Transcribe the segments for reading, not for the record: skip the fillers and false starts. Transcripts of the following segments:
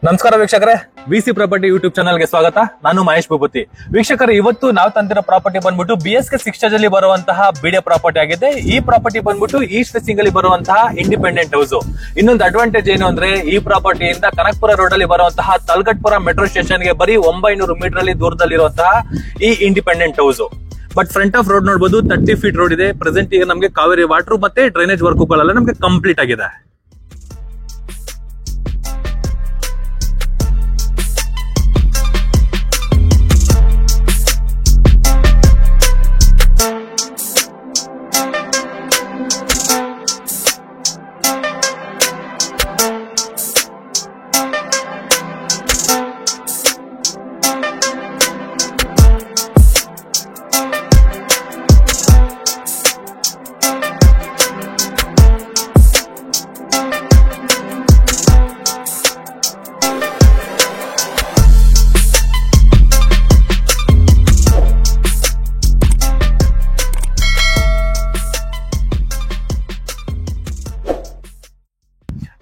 ನಮಸ್ಕಾರ ವೀಕ್ಷಕರೇ, VC property YouTube channel ಗೆ ಸ್ವಾಗತ. ನಾನು ಮಹೇಶ್ ಭೂಪತಿ. ವೀಕ್ಷಕರೇ, ಇವತ್ತು ನಾವು ತಂದಿರೋ ಪ್ರಾಪರ್ಟಿ ಬಂದ್ಬಿಟ್ಟು BSK 6 ಸ್ಟೇಜ್ ಅಲ್ಲಿ ಬರುವಂತಹ ಬಿಡಿಯ ಪ್ರಾಪರ್ಟಿ ಆಗಿದೆ. ಈ ಪ್ರಾಪರ್ಟಿ ಬಂದ್ಬಿಟ್ಟು ಈಸ್ಟ್ ಫೇಸಿಂಗ್ ಅಲ್ಲಿ ಬರುವಂತಹ ಇಂಡಿಪೆಂಡೆಂಟ್ ಹೌಸ್. ಇನ್ನೊಂದು ಅಡ್ವಾಂಟೇಜ್ ಏನು ಅಂದ್ರೆ, ಈ ಪ್ರಾಪರ್ಟಿಯಿಂದ ಕನಕಪುರ ರೋಡ್ ಅಲ್ಲಿ ಬರುವಂತಹ ತಲಗಟ್ಪುರ ಮೆಟ್ರೋ ಸ್ಟೇಷನ್ ಗೆ ಬರೀ 900 ಮೀಟರ್ ಅಲ್ಲಿ ದೂರದಲ್ಲಿರುವಂತಹ ಈ independent house. But front of road ನೋಡಬಹುದು, 30 ಫೀಟ್ ರೋಡ್ ಇದೆ. ಪ್ರೆಸೆಂಟ್ ಈಗ ನಮಗೆ ಕಾವೇರಿ ವಾಟರ್ ಮತ್ತೆ ಡ್ರೈನೇಜ್ ವರ್ಕ್ಗಳೆಲ್ಲ ನಮಗೆ ಕಂಪ್ಲೀಟ್ ಆಗಿದೆ.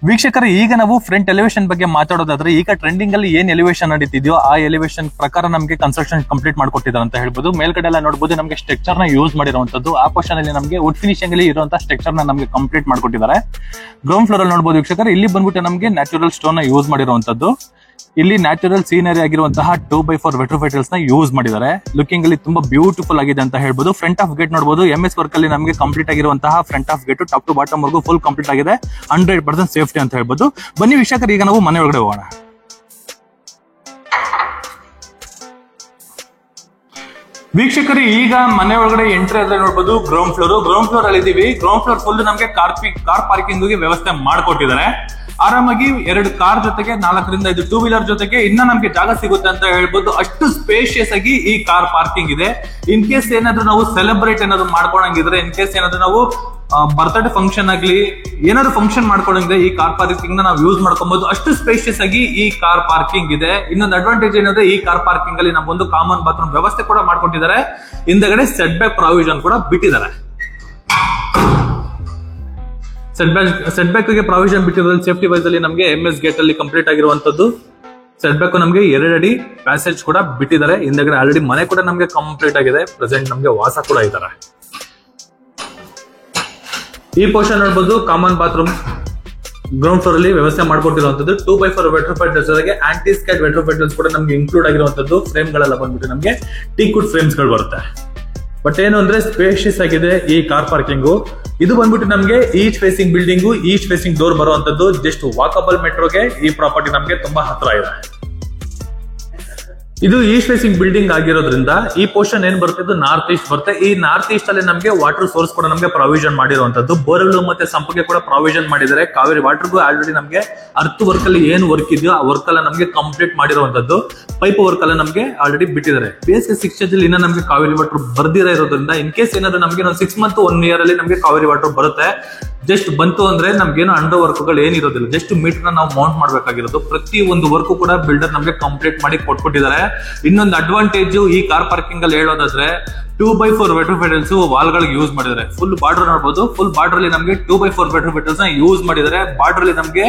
ವೀಕ್ಷಕರೇ, ಈಗ ನಾವು ಫ್ರಂಟ್ ಎಲಿವೇಶನ್ ಬಗ್ಗೆ ಮಾತಾಡೋದಾದ್ರೆ, ಈಗ ಟ್ರೆಂಡಿಂಗ್ ಅಲ್ಲಿ ಏನ್ ಎಲಿವೇಶನ್ ನಡೀತಿದ್ಯೋ ಆ ಎಲಿವೇಶನ್ ಪ್ರಕಾರ ನಮಗೆ ಕನ್ಸ್ಟ್ರಕ್ಷನ್ ಕಂಪ್ಲೀಟ್ ಮಾಡ್ಕೊಟ್ಟಿದ್ದಾರೆ ಅಂತ ಹೇಳ್ಬೋದು. ಮೇಲ್ಗಡೆ ಎಲ್ಲ ನೋಡಬಹುದು, ನಮಗೆ ಸ್ಟ್ರಕ್ಚರ್ ನ ಯೂಸ್ ಮಾಡಿರುವಂತದ್ದು. ಆ ಪೋರ್ಷನ್ ಅಲ್ಲಿ ನಮಗೆ ವುಡ್ ಫಿನಿಶಿಂಗ್ ಅಲ್ಲಿ ಇರುವಂತಹ ಸ್ಟ್ರಕ್ಚರ್ ನ ನಮಗೆ ಕಂಪ್ಲೀಟ್ ಮಾಡ್ಕೊಟ್ಟಿದ್ದಾರೆ. ಗ್ರೌಂಡ್ ಫ್ಲೋರ್ ಅಲ್ಲಿ ನೋಡಬಹುದು ವೀಕ್ಷಕರೇ, ಇಲ್ಲಿ ಬಂದ್ಬಿಟ್ಟು ನಮಗೆ ನ್ಯಾಚುರಲ್ ಸ್ಟೋನ್ ನ ಯೂಸ್ ಮಾಡಿರುವಂತದ್ದು. ಇಲ್ಲಿ ನ್ಯಾಚುರಲ್ ಸೀನರಿ ಆಗಿರುವಂತಹ 2x4 ವೆಟ್ರೋಫೈಟಲ್ಸ್ ನ ಯೂಸ್ ಮಾಡಿದ್ದಾರೆ. ಲುಕಿಂಗ್ ಅಲ್ಲಿ ತುಂಬಾ ಬ್ಯೂಟಿಫುಲ್ ಆಗಿದೆ ಅಂತ ಹೇಳ್ಬೋದು. ಫ್ರಂಟ್ ಆಫ್ ಗೇಟ್ ನೋಡಬಹುದು, MS ವರ್ಕ್ ಅಲ್ಲಿ ನಮಗೆ ಕಂಪ್ಲೀಟ್ ಆಗಿರುವಂತಹ front of gate top to bottom work full complete ಆಗಿದೆ. 100% ಸೇಫ್ಟಿ ಅಂತ ಹೇಳ್ಬೋದು. ಬನ್ನಿ ವೀಕ್ಷಕರು, ಈಗ ನಾವು ಮನೆ ಒಳಗಡೆ ಹೋಗೋಣ. ವೀಕ್ಷಕರು, ಈಗ ಮನೆ ಒಳಗಡೆ ಎಂಟ್ರಿ ಆದ್ರೆ ನೋಡಬಹುದು ಗ್ರೌಂಡ್ ಫ್ಲೋರ್ ಅಲ್ಲಿ ಇದೀವಿ. ಗ್ರೌಂಡ್ ಫ್ಲೋರ್ ಫುಲ್ ನಮಗೆ ಕಾರ್ ಪಾರ್ಕಿಂಗ್ ಗೆ ವ್ಯವಸ್ಥೆ ಮಾಡಿಕೊಟ್ಟಿದ್ದಾರೆ. ಆರಾಮಾಗಿ 2 ಕಾರ್ ಜೊತೆಗೆ 4 ರಿಂದ 5 ಟೂ ವೀಲರ್ ಜೊತೆಗೆ ಇನ್ನ ನಮ್ಗೆ ಜಾಗ ಸಿಗುತ್ತೆ ಅಂತ ಹೇಳ್ಬೋದು. ಅಷ್ಟು ಸ್ಪೇಷಿಯಸ್ ಆಗಿ ಈ ಕಾರ್ ಪಾರ್ಕಿಂಗ್ ಇದೆ. ಇನ್ ಕೇಸ್ ಏನಾದ್ರು ನಾವು ಸೆಲೆಬ್ರೇಟ್ ಏನಾದ್ರು ಮಾಡ್ಕೊಳಂಗಿದ್ರೆ, ಇನ್ ಕೇಸ್ ಏನಾದ್ರು ನಾವು ಬರ್ತ್ಡೇ ಫಂಕ್ಷನ್ ಆಗ್ಲಿ ಏನಾದ್ರು ಫಂಕ್ಷನ್ ಮಾಡ್ಕೊಳಂಗಿದ್ರೆ ಈ ಕಾರ್ ಪಾರ್ಕಿಂಗ್ ನ ನಾವು ಯೂಸ್ ಮಾಡ್ಕೊಬಹುದು. ಅಷ್ಟು ಸ್ಪೇಷಿಯಸ್ ಆಗಿ ಈ ಕಾರ್ ಪಾರ್ಕಿಂಗ್ ಇದೆ. ಇನ್ನೊಂದು ಅಡ್ವಾಂಟೇಜ್ ಏನಂದ್ರೆ, ಈ ಕಾರ್ ಪಾರ್ಕಿಂಗ್ ಅಲ್ಲಿ ನಮ್ಗೊಂದು ಕಾಮನ್ ಬಾತ್ರೂಮ್ ವ್ಯವಸ್ಥೆ ಕೂಡ ಮಾಡ್ಕೊಟ್ಟಿದ್ದಾರೆ. ಹಿಂದಗಡೆ ಸೆಟ್ ಬ್ಯಾಕ್ ಪ್ರಾವಿಷನ್ ಕೂಡ ಬಿಟ್ಟಿದ್ದಾರೆ. ಸೆಟ್ ಬ್ಯಾಕ್ ಗೆ ಪ್ರಾವಿಷನ್ ಬಿಟ್ಟಿರೋದ್ರಲ್ಲಿ ಸೇಫ್ಟಿ ವೈಸ್ ಅಲ್ಲಿ ನಮಗೆ MS ಗೇಟ್ ಅಲ್ಲಿ ಕಂಪ್ಲೀಟ್ ಆಗಿರುವಂತದ್ದು. ಸೆಟ್ ಬ್ಯಾಕ್ ನಮಗೆ 2 ಅಡಿ ಪ್ಯಾಸೇಜ್ ಕೂಡ ಬಿಟ್ಟಿದ್ದಾರೆ. ಹಿಂದಗಡೆ ಆಲ್ರೆಡಿ ಮನೆ ಕೂಡ ನಮಗೆ ಕಂಪ್ಲೀಟ್ ಆಗಿದೆ. ಪ್ರೆಸೆಂಟ್ ನಮಗೆ ವಾಸ ಕೂಡ ಇದ್ದಾರೆ. ಈ ಪೋರ್ಷನ್ ನೋಡಬಹುದು, ಕಾಮನ್ ಬಾತ್ರೂಮ್ ಗ್ರೌಂಡ್ ಫ್ಲೋರ್ ಅಲ್ಲಿ ವ್ಯವಸ್ಥೆ ಮಾಡ್ಕೊಟ್ಟಿರುವಂತದ್ದು. 2x4 ವೆಟ್ರೋಫೈಟಲ್ಸ್ ಜೊತೆಗೆ ಆಂಟಿ ಸ್ಕ್ಯಾಡ್ ವೆಟ್ರೋಫೈಟಲ್ಸ್ ಕೂಡ ನಮಗೆ ಇನ್ಕ್ಲೂಡ್ ಆಗಿರುವಂತದ್ದು. ಫ್ರೇಮ್ ಗಳೆಲ್ಲ ಬಂದ್ಬಿಟ್ಟು ನಮಗೆ ಟೀಕ್ವುಡ್ ಫ್ರೇಮ್ಸ್ ಗಳು ಬರುತ್ತೆ. ಬಟ್ ಏನು ಅಂದ್ರೆ, ಸ್ಪೇಷಿಯಸ್ ಆಗಿದೆ ಈ ಕಾರ್ ಪಾರ್ಕಿಂಗು. ಇದು ಬಂದ್ಬಿಟ್ಟು ನಮಗೆ east facing building, east facing door ಬರುವಂತದ್ದು. ಜಸ್ಟ್ ವಾಕಬಲ್ ಮೆಟ್ರೋಗೆ ಈ ಪ್ರಾಪರ್ಟಿ ನಮಗೆ ತುಂಬಾ ಹತ್ರ ಇದೆ. ಇದು ಈಸ್ಟ್ ಫೇಸಿಂಗ್ ಬಿಲ್ಡಿಂಗ್ ಆಗಿರೋದ್ರಿಂದ ಈ ಪೋರ್ಷನ್ ಏನ್ ಬರುತ್ತೆ, ಇದು ನಾರ್ತ್ ಈಸ್ಟ್ ಬರುತ್ತೆ. ಈ ನಾರ್ತ್ ಈಸ್ಟ್ ಅಲ್ಲಿ ನಮಗೆ ವಾಟರ್ ಸೋರ್ಸ್ ಕೂಡ ನಮಗೆ ಪ್ರಾವಿಷನ್ ಮಾಡಿರುವಂತದ್ದು. ಬೋರ್ವೆಲ್ ಮತ್ತೆ ಸಂಪಗೆ ಕೂಡ ಪ್ರಾವಿಷನ್ ಮಾಡಿದ್ದಾರೆ. ಕಾವೇರಿ ವಾಟರ್ಗೂ ಆಲ್ರೆಡಿ ನಮಗೆ ಅರ್ತ್ ವರ್ಕ್ ಅಲ್ಲಿ ಏನು ವರ್ಕ್ ಇದೆಯೋ ಆ ವರ್ಕ್ ಎಲ್ಲ ನಮಗೆ ಕಂಪ್ಲೀಟ್ ಮಾಡಿರುವಂತದ್ದು. ಪೈಪ್ ವರ್ಕ್ ಎಲ್ಲ ನಮಗೆ ಆಲ್ರೆಡಿ ಬಿಟ್ಟಿದ್ದಾರೆ. BSK 6 ಸ್ಟೇಜ್ ಅಲ್ಲಿ ಇನ್ನ ನಮಗೆ ಕಾವೇರಿ ವಾಟರ್ ಬರ್ದಿರ ಇರೋದ್ರಿಂದ, ಇನ್ ಕೇಸ್ ಏನಾದ್ರು ನಮಗೆ 6 ಮಂತ್ 1 ಇಯರ್ ಅಲ್ಲಿ ನಮಗೆ ಕಾವೇರಿ ವಾಟರ್ ಬರುತ್ತೆ. ಜಸ್ಟ್ ಬಂತು ಅಂದ್ರೆ ನಮ್ಗೇನು ಅಂಡರ್ ವರ್ಕ್ ಗಳು ಏನಿರೋದಿಲ್ಲ. ಜಸ್ಟ್ ಮೀಟರ್ ನಾವು ಮೌಂಟ್ ಮಾಡ್ಬೇಕಾಗಿರೋದು. ಪ್ರತಿ ಒಂದು ವರ್ಕ್ ಕೂಡ ಬಿಲ್ಡರ್ ನಮಗೆ ಕಂಪ್ಲೀಟ್ ಮಾಡಿ ಕೊಟ್ಬಿಟ್ಟಿದ್ದಾರೆ. ಇನ್ನೊಂದು ಅಡ್ವಾಂಟೇಜ್ ಈ ಕಾರ್ ಪಾರ್ಕಿಂಗ್ ಅಲ್ಲಿ ಹೇಳೋದಾದ್ರೆ, 2x4 ವೆಟ್ರೋಫೈಟಲ್ಸ್ ವಾಲ್ ಗಳಿಗೆ ಯೂಸ್ ಮಾಡಿದ್ದಾರೆ. ಫುಲ್ ಬಾರ್ಡರ್ ನೋಡಬಹುದು. ಫುಲ್ ಬಾರ್ಡರ್ ಅಲ್ಲಿ ನಮಗೆ 2x4 ವೆಟ್ರೋಫೈಟಲ್ಸ್ ನ ಯೂಸ್ ಮಾಡಿದ್ದಾರೆ. ಬಾರ್ಡರ್ ಅಲ್ಲಿ ನಮಗೆ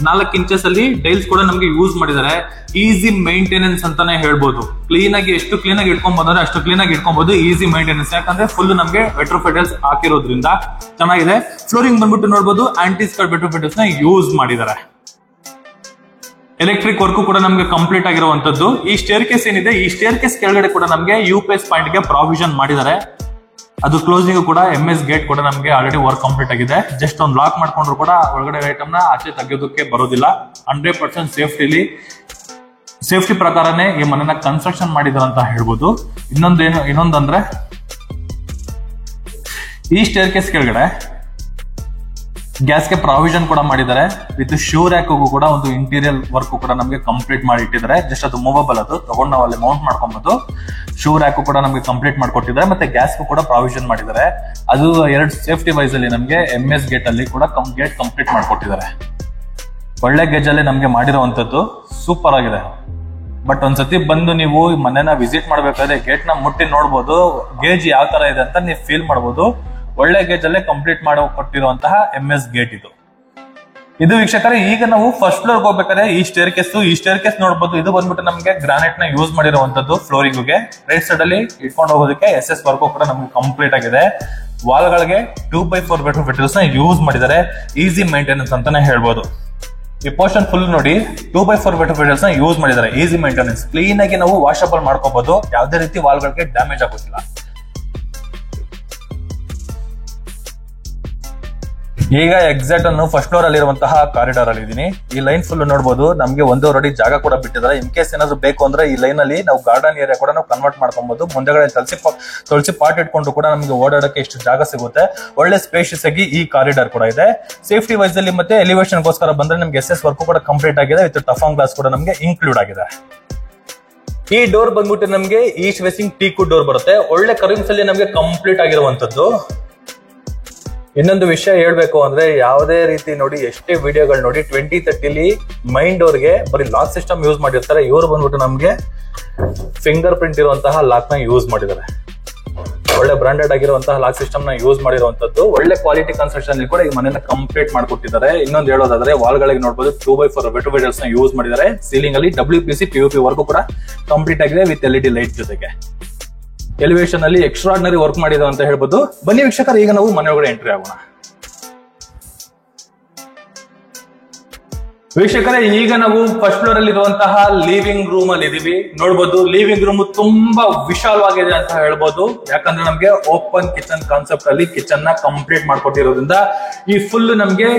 4 ಇಂಚಸ್ ಅಲ್ಲಿ ಟೈಲ್ಸ್ ಕೂಡ ನಮಗೆ ಯೂಸ್ ಮಾಡಿದ್ದಾರೆ. ಈಸಿ ಮೇಂಟೆನೆನ್ಸ್ ಅಂತಾನೆ ಹೇಳ್ಬೋದು. ಕ್ಲೀನ್ ಆಗಿ ಎಷ್ಟು ಕ್ಲೀನ್ ಆಗಿ ಇಟ್ಕೊಂಡ್ಬಂದ್ರೆ ಅಷ್ಟು ಕ್ಲೀನ್ ಆಗಿ ಇಟ್ಕೊಬಹುದು. ಈಸಿ ಮೇಂಟೆನೆನ್ಸ್, ಯಾಕಂದ್ರೆ ಫುಲ್ ನಮಗೆ ವೆಟ್ರೋಫೈಟಲ್ಸ್ ಹಾಕಿರೋದ್ರಿಂದ ಚೆನ್ನಾಗಿದೆ. ಫ್ಲೋರಿಂಗ್ ಬಂದ್ಬಿಟ್ಟು ನೋಡಬಹುದು, ಆಂಟಿ ಸ್ಕ್ಯಾಡ್ ವೆಟ್ರೋಫೈಟಲ್ಸ್ ನ ಯೂಸ್ ಮಾಡಿದ್ದಾರೆ. ಎಲೆಕ್ಟ್ರಿಕ್ ವರ್ಕ್ ಕೂಡ ನಮಗೆ ಕಂಪ್ಲೀಟ್ ಆಗಿರುವಂತದ್ದು. ಈ ಸ್ಟೇರ್ ಕೇಸ್ ಏನಿದೆ, ಈ ಸ್ಟೇರ್ ಕೇಸ್ ಕೆಳಗಡೆ ಕೂಡ ನಮಗೆ UPS ಪಾಯಿಂಟ್ ಗೆ ಪ್ರಾವಿಷನ್ ಮಾಡಿದ್ದಾರೆ. ಅದು ಕ್ಲೋಸಿಂಗ್ ಕೂಡ MS ಗೇಟ್ ಕೂಡ ನಮಗೆ ಆಲ್ರೆಡಿ ವರ್ಕ್ ಕಂಪ್ಲೀಟ್ ಆಗಿದೆ. ಜಸ್ಟ್ ಒಂದು ಲಾಕ್ ಮಾಡ್ಕೊಂಡ್ರು ಕೂಡ ಒಳಗಡೆ ಐಟಮ್ ನ ಆಚೆ ತೆಗೆಯೋದಕ್ಕೆ ಬರೋದಿಲ್ಲ. 100% ಸೇಫ್ಟಿ ಪ್ರಕಾರನೇ ಈ ಮನೆನ ಕನ್ಸ್ಟ್ರಕ್ಷನ್ ಮಾಡಿದಾರೆ ಅಂತ ಹೇಳ್ಬೋದು. ಇನ್ನೊಂದಂದ್ರೆ, ಈ ಸ್ಟೇರ್ ಕೇಸ್ ಕೆಳಗಡೆ ಗ್ಯಾಸ್ಗೆ ಪ್ರಾವಿಷನ್ ಕೂಡ ಮಾಡಿದ್ದಾರೆ. ವಿತ್ ಶೂ ರ್ಯಾಕ್ ಕೂಡ ಒಂದು ಇಂಟೀರಿಯರ್ ವರ್ಕ್ ಕೂಡ ನಮಗೆ ಕಂಪ್ಲೀಟ್ ಮಾಡಿ ಇಟ್ಟಿದ್ದಾರೆ. ಜಸ್ಟ್ ಅದು ಮೂವಬಲ್, ಅದು ತಗೊಂಡು ನಾವು ಅಲ್ಲಿ ಮೌಂಟ್ ಮಾಡ್ಕೊಬಹುದು. ಶೂ ರ್ಯಾಕ್ ಕೂಡ ನಮಗೆ ಕಂಪ್ಲೀಟ್ ಮಾಡ್ಕೊಟ್ಟಿದ್ದಾರೆ. ಮತ್ತೆ ಗ್ಯಾಸ್ ಕೂಡ ಪ್ರಾವಿಷನ್ ಮಾಡಿದ್ದಾರೆ. ಅದು 2 ಸೇಫ್ಟಿ ವೈಸ್ ಅಲ್ಲಿ ನಮಗೆ MS ಗೇಟ್ ಅಲ್ಲಿ ಕೂಡ ಗೇಟ್ ಕಂಪ್ಲೀಟ್ ಮಾಡ್ಕೊಟ್ಟಿದ್ದಾರೆ. ಒಳ್ಳೆ ಗೇಜ್ ಅಲ್ಲಿ ನಮಗೆ ಮಾಡಿರುವಂತದ್ದು ಸೂಪರ್ ಆಗಿದೆ. ಬಟ್ ಒಂದ್ಸತಿ ಬಂದು ನೀವು ಮನೆನ ವಿಸಿಟ್ ಮಾಡ್ಬೇಕಾದ್ರೆ ಗೇಟ್ ನ ಮುಟ್ಟಿ ನೋಡ್ಬೋದು, ಗೇಜ್ ಯಾವ ತರ ಇದೆ ಅಂತ ನೀವು ಫೀಲ್ ಮಾಡ್ಬೋದು. ಒಳ್ಳೆ ಗೇಜ್ ಅಲ್ಲೇ ಕಂಪ್ಲೀಟ್ ಮಾಡಿ ಕೊಟ್ಟಿರುವಂತಹ MS ಗೇಟ್ ಇದು. ಇದು ವೀಕ್ಷಕರೇ ಈಗ ನಾವು ಫಸ್ಟ್ ಫ್ಲೋರ್ ಹೋಗ್ಬೇಕಾದ್ರೆ ಈ ಸ್ಟೇರ್ ಕೇಸ್ ನೋಡಬಹುದು. ಇದು ಬಂದ್ಬಿಟ್ಟು ನಮಗೆ ಗ್ರಾನೈಟ್ ನ ಯೂಸ್ ಮಾಡಿರುವಂತದ್ದು ಫ್ಲೋರಿಂಗ್ ಗೆ. ರೈಟ್ ಸೈಡ್ ಅಲ್ಲಿ ಇಟ್ಕೊಂಡು ಹೋಗೋದಕ್ಕೆ SS ವರ್ಕ್ ಕೂಡ ನಮ್ಗೆ ಕಂಪ್ಲೀಟ್ ಆಗಿದೆ. ವಾಲ್ ಗಳಿಗೆ 2x4 ಬೆಡ್ರೂಮ್ ಮೆಟೀರಿಯಲ್ಸ್ ನ ಯೂಸ್ ಮಾಡಿದ್ದಾರೆ. ಈಸಿ ಮೇಂಟೆನೆನ್ಸ್ ಅಂತಾನೆ ಹೇಳ್ಬೋದು. ಈ ಪೋರ್ಷನ್ ಫುಲ್ ನೋಡಿ 2x4 ಬೆಡ್ರೂಮ್ ಮೆಟೀರಿಯಲ್ಸ್ ನ ಯೂಸ್ ಮಾಡಿದ್ದಾರೆ. ಈಸಿ ಮೇಂಟೆನೆನ್ಸ್, ಕ್ಲೀನ್ ಆಗಿ ನಾವು ವಾಷಬಲ್ ಮಾಡ್ಕೋಬಹುದು. ಯಾವುದೇ ರೀತಿ ವಾಲ್ ಗಳಿಗೆ ಡ್ಯಾಮೇಜ್ ಆಗೋದಿಲ್ಲ. ಈಗ ಎಕ್ಸಾಕ್ಟ್ ಅನ್ನು ಫಸ್ಟ್ ಫ್ಲೋರ್ ಅಲ್ಲಿ ಇರುವಂತಹ ಕಾರಿಡಾರ್ ಅಲ್ಲಿ ಇದೀನಿ. ಈ ಲೈನ್ ಫುಲ್ ನೋಡಬಹುದು. ನಮಗೆ 1.5 ಅಡಿ ಜಾಗ ಕೂಡ ಬಿಟ್ಟಿದ್ದಾರೆ. ಇನ್ ಕೇಸ್ ಏನಾದ್ರು ಬೇಕು ಅಂದ್ರೆ ಈ ಲೈನ್ ಅಲ್ಲಿ ನಾವು ಗಾರ್ಡನ್ ಏರಿಯಾ ಕೂಡ ನಾವು ಕನ್ವರ್ಟ್ ಮಾಡ್ಕೊಬಹುದು. ಮುಂದೆಗಡೆ ತುಳಸಿ ಪಾಟ್ ಇಟ್ಕೊಂಡು ಕೂಡ ನಮಗೆ ಓಡಾಡಕ್ಕೆ ಇಷ್ಟು ಜಾಗ ಸಿಗುತ್ತೆ. ಒಳ್ಳೆ ಸ್ಪೇಷಿಯಸ್ ಆಗಿ ಈ ಕಾರಿಡಾರ್ ಕೂಡ ಇದೆ. ಸೇಫ್ಟಿ ವೈಸ್ ಅಲ್ಲಿ ಮತ್ತೆ ಎಲಿವೇಶನ್ ಗೋಸ್ಕರ ಬಂದ್ರೆ ನಮ್ಗೆ SS ವರ್ಕ್ ಕೂಡ ಕಂಪ್ಲೀಟ್ ಆಗಿದೆ. ವಿತ್ ಟಫಾಂಗ್ ಗ್ಲಾಸ್ ಕೂಡ ನಮಗೆ ಇನ್ಕ್ಲೂಡ್ ಆಗಿದೆ. ಈ ಡೋರ್ ಬಂದ್ಬಿಟ್ಟು ನಮಗೆ ಈಸ್ಟ್ ಫೇಸಿಂಗ್ ಟೀಕ್ ಡೋರ್ ಬರುತ್ತೆ. ಒಳ್ಳೆ ಕರ್ವಿಂಗ್ಸ್ ಅಲ್ಲಿ ನಮಗೆ ಕಂಪ್ಲೀಟ್ ಆಗಿರುವಂತದ್ದು. ಇನ್ನೊಂದು ವಿಷಯ ಹೇಳ್ಬೇಕು ಅಂದ್ರೆ ಯಾವುದೇ ರೀತಿ ನೋಡಿ ಎಷ್ಟೇ ವಿಡಿಯೋಗಳು ನೋಡಿ 2030 ಮೈನ್ ಡೋರ್ಗೆ ಬರೀ ಲಾಕ್ ಸಿಸ್ಟಮ್ ಯೂಸ್ ಮಾಡಿರ್ತಾರೆ. ಇವರು ಬಂದ್ಬಿಟ್ಟು ನಮ್ಗೆ ಫಿಂಗರ್ ಪ್ರಿಂಟ್ ಇರುವಂತಹ ಲಾಕ್ ನ ಯೂಸ್ ಮಾಡಿದ್ದಾರೆ. ಒಳ್ಳೆ ಬ್ರಾಂಡೆಡ್ ಆಗಿರುವಂತಹ ಲಾಕ್ ಸಿಸ್ಟಮ್ ನ ಯೂಸ್ ಮಾಡಿರುವಂತದ್ದು. ಒಳ್ಳೆ ಕ್ವಾಲಿಟಿ ಕನ್ಸ್ಟ್ರಕ್ಷನ್ ಕೂಡ ಈ ಮನೆಯನ್ನ ಕಂಪ್ಲೀಟ್ ಮಾಡ್ಕೊಟ್ಟಿದ್ದಾರೆ. ಇನ್ನೊಂದು ಹೇಳೋದಾದ್ರೆ ವಾಲ್ ಗಳಿಗೆ ನೋಡಬಹುದು 2x4 ಬೆಡ್ರೂಮ್ ಮೆಟೀರಿಯಲ್ಸ್ ನ ಯೂಸ್ ಮಾಡಿದ್ದಾರೆ. ಸೀಲಿಂಗ್ ಅಲ್ಲಿ WPC POP ವರ್ಕ್ ಕೂಡ ಕಂಪ್ಲೀಟ್ ಆಗಿದೆ ವಿತ್ LED ಲೈಟ್ ಜೊತೆಗೆ. ಎಲಿವೇಶನ್ ಅಲ್ಲಿ ಎಕ್ಸ್ಟ್ರಾರ್ಡಿನರಿ ವರ್ಕ್ ಮಾಡಿದ ಅಂತ ಹೇಳ್ಬೋದು. ಬನ್ನಿ ವೀಕ್ಷಕರು, ಈಗ ನಾವು ಮನೆ ಒಳಗಡೆ ಎಂಟ್ರಿ ಆಗೋಣ. ವೀಕ್ಷಕರೇ, ಈಗ ನಾವು ಫಸ್ಟ್ ಫ್ಲೋರ್ ಅಲ್ಲಿ ಇರುವಂತಹ ಲಿವಿಂಗ್ ರೂಮ್ ಅಲ್ಲಿ ಇದೀವಿ. ನೋಡ್ಬೋದು ಲಿವಿಂಗ್ ರೂಮ್ ತುಂಬಾ ವಿಶಾಲವಾಗಿದೆ ಅಂತ ಹೇಳ್ಬೋದು. ಯಾಕಂದ್ರೆ ನಮ್ಗೆ ಓಪನ್ ಕಿಚನ್ ಕಾನ್ಸೆಪ್ಟ್ ಅಲ್ಲಿ ಕಿಚನ್ ನ ಕಂಪ್ಲೀಟ್ ಮಾಡ್ಕೊಟ್ಟಿರೋದ್ರಿಂದ ಈ ಫುಲ್ ನಮ್ಗೆ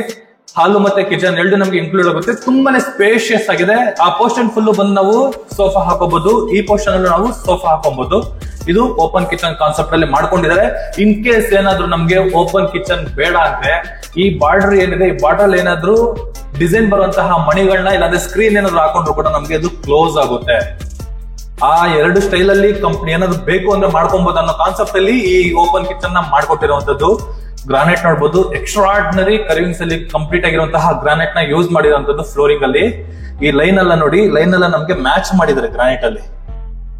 ಹಾಲು ಮತ್ತೆ ಕಿಚನ್ ಎರಡು ನಮ್ಗೆ ಇನ್ಕ್ಲೂಡ್ ಆಗುತ್ತೆ. ತುಂಬಾನೇ ಸ್ಪೇಷಿಯಸ್ ಆಗಿದೆ. ಆ ಪೋರ್ಷನ್ ಫುಲ್ ಬಂದು ನಾವು ಸೋಫಾ ಹಾಕೋಬಹುದು. ಈ ಪೋರ್ಷನ್ ಅಲ್ಲೂ ನಾವು ಸೋಫಾ ಹಾಕೋಬಹುದು. ಇದು ಓಪನ್ ಕಿಚನ್ ಕಾನ್ಸೆಪ್ಟ್ ಅಲ್ಲಿ ಮಾಡ್ಕೊಂಡಿದ್ದಾರೆ. ಇನ್ ಕೇಸ್ ಏನಾದ್ರು ನಮ್ಗೆ ಓಪನ್ ಕಿಚನ್ ಬೇಡ ಅಂದ್ರೆ ಈ ಬಾರ್ಡರ್ ಏನಿದೆ, ಈ ಬಾರ್ಡರ್ ಏನಾದ್ರು ಡಿಸೈನ್ ಬರುವಂತಹ ಮಣಿಗಳನ್ನ ಇಲ್ಲಾಂದ್ರೆ ಸ್ಕ್ರೀನ್ ಏನಾದ್ರು ಹಾಕೊಂಡ್ರು ಕೂಡ ನಮ್ಗೆ ಅದು ಕ್ಲೋಸ್ ಆಗುತ್ತೆ. ಆ ಎರಡು ಸ್ಟೈಲ್ ಅಲ್ಲಿ ಕಂಪ್ನಿ ಏನಾದ್ರು ಬೇಕು ಅಂದ್ರೆ ಮಾಡ್ಕೊಬಹುದು ಅನ್ನೋ ಕಾನ್ಸೆಪ್ಟ್ ಅಲ್ಲಿ ಈ ಓಪನ್ ಕಿಚನ್ ನ ಮಾಡ್ಕೊಟ್ಟಿರುವಂತದ್ದು. ಗ್ರಾನೈಟ್ ನೋಡಬಹುದು, ಎಕ್ಸ್ಟ್ರಾರ್ಡಿನರಿ ಕರ್ವಿಂಗ್ಸ್ ಅಲ್ಲಿ ಕಂಪ್ಲೀಟ್ ಆಗಿರುವಂತಹ ಗ್ರಾನೈಟ್ ನ ಯೂಸ್ ಮಾಡಿರುವಂತದ್ದು. ಫ್ಲೋರಿಂಗ್ ಅಲ್ಲಿ ಈ ಲೈನ್ ಎಲ್ಲ ನೋಡಿ, ಲೈನ್ ಎಲ್ಲ ನಮ್ಗೆ ಮ್ಯಾಚ್ ಮಾಡಿದ್ದಾರೆ ಗ್ರಾನೈಟ್ ಅಲ್ಲಿ.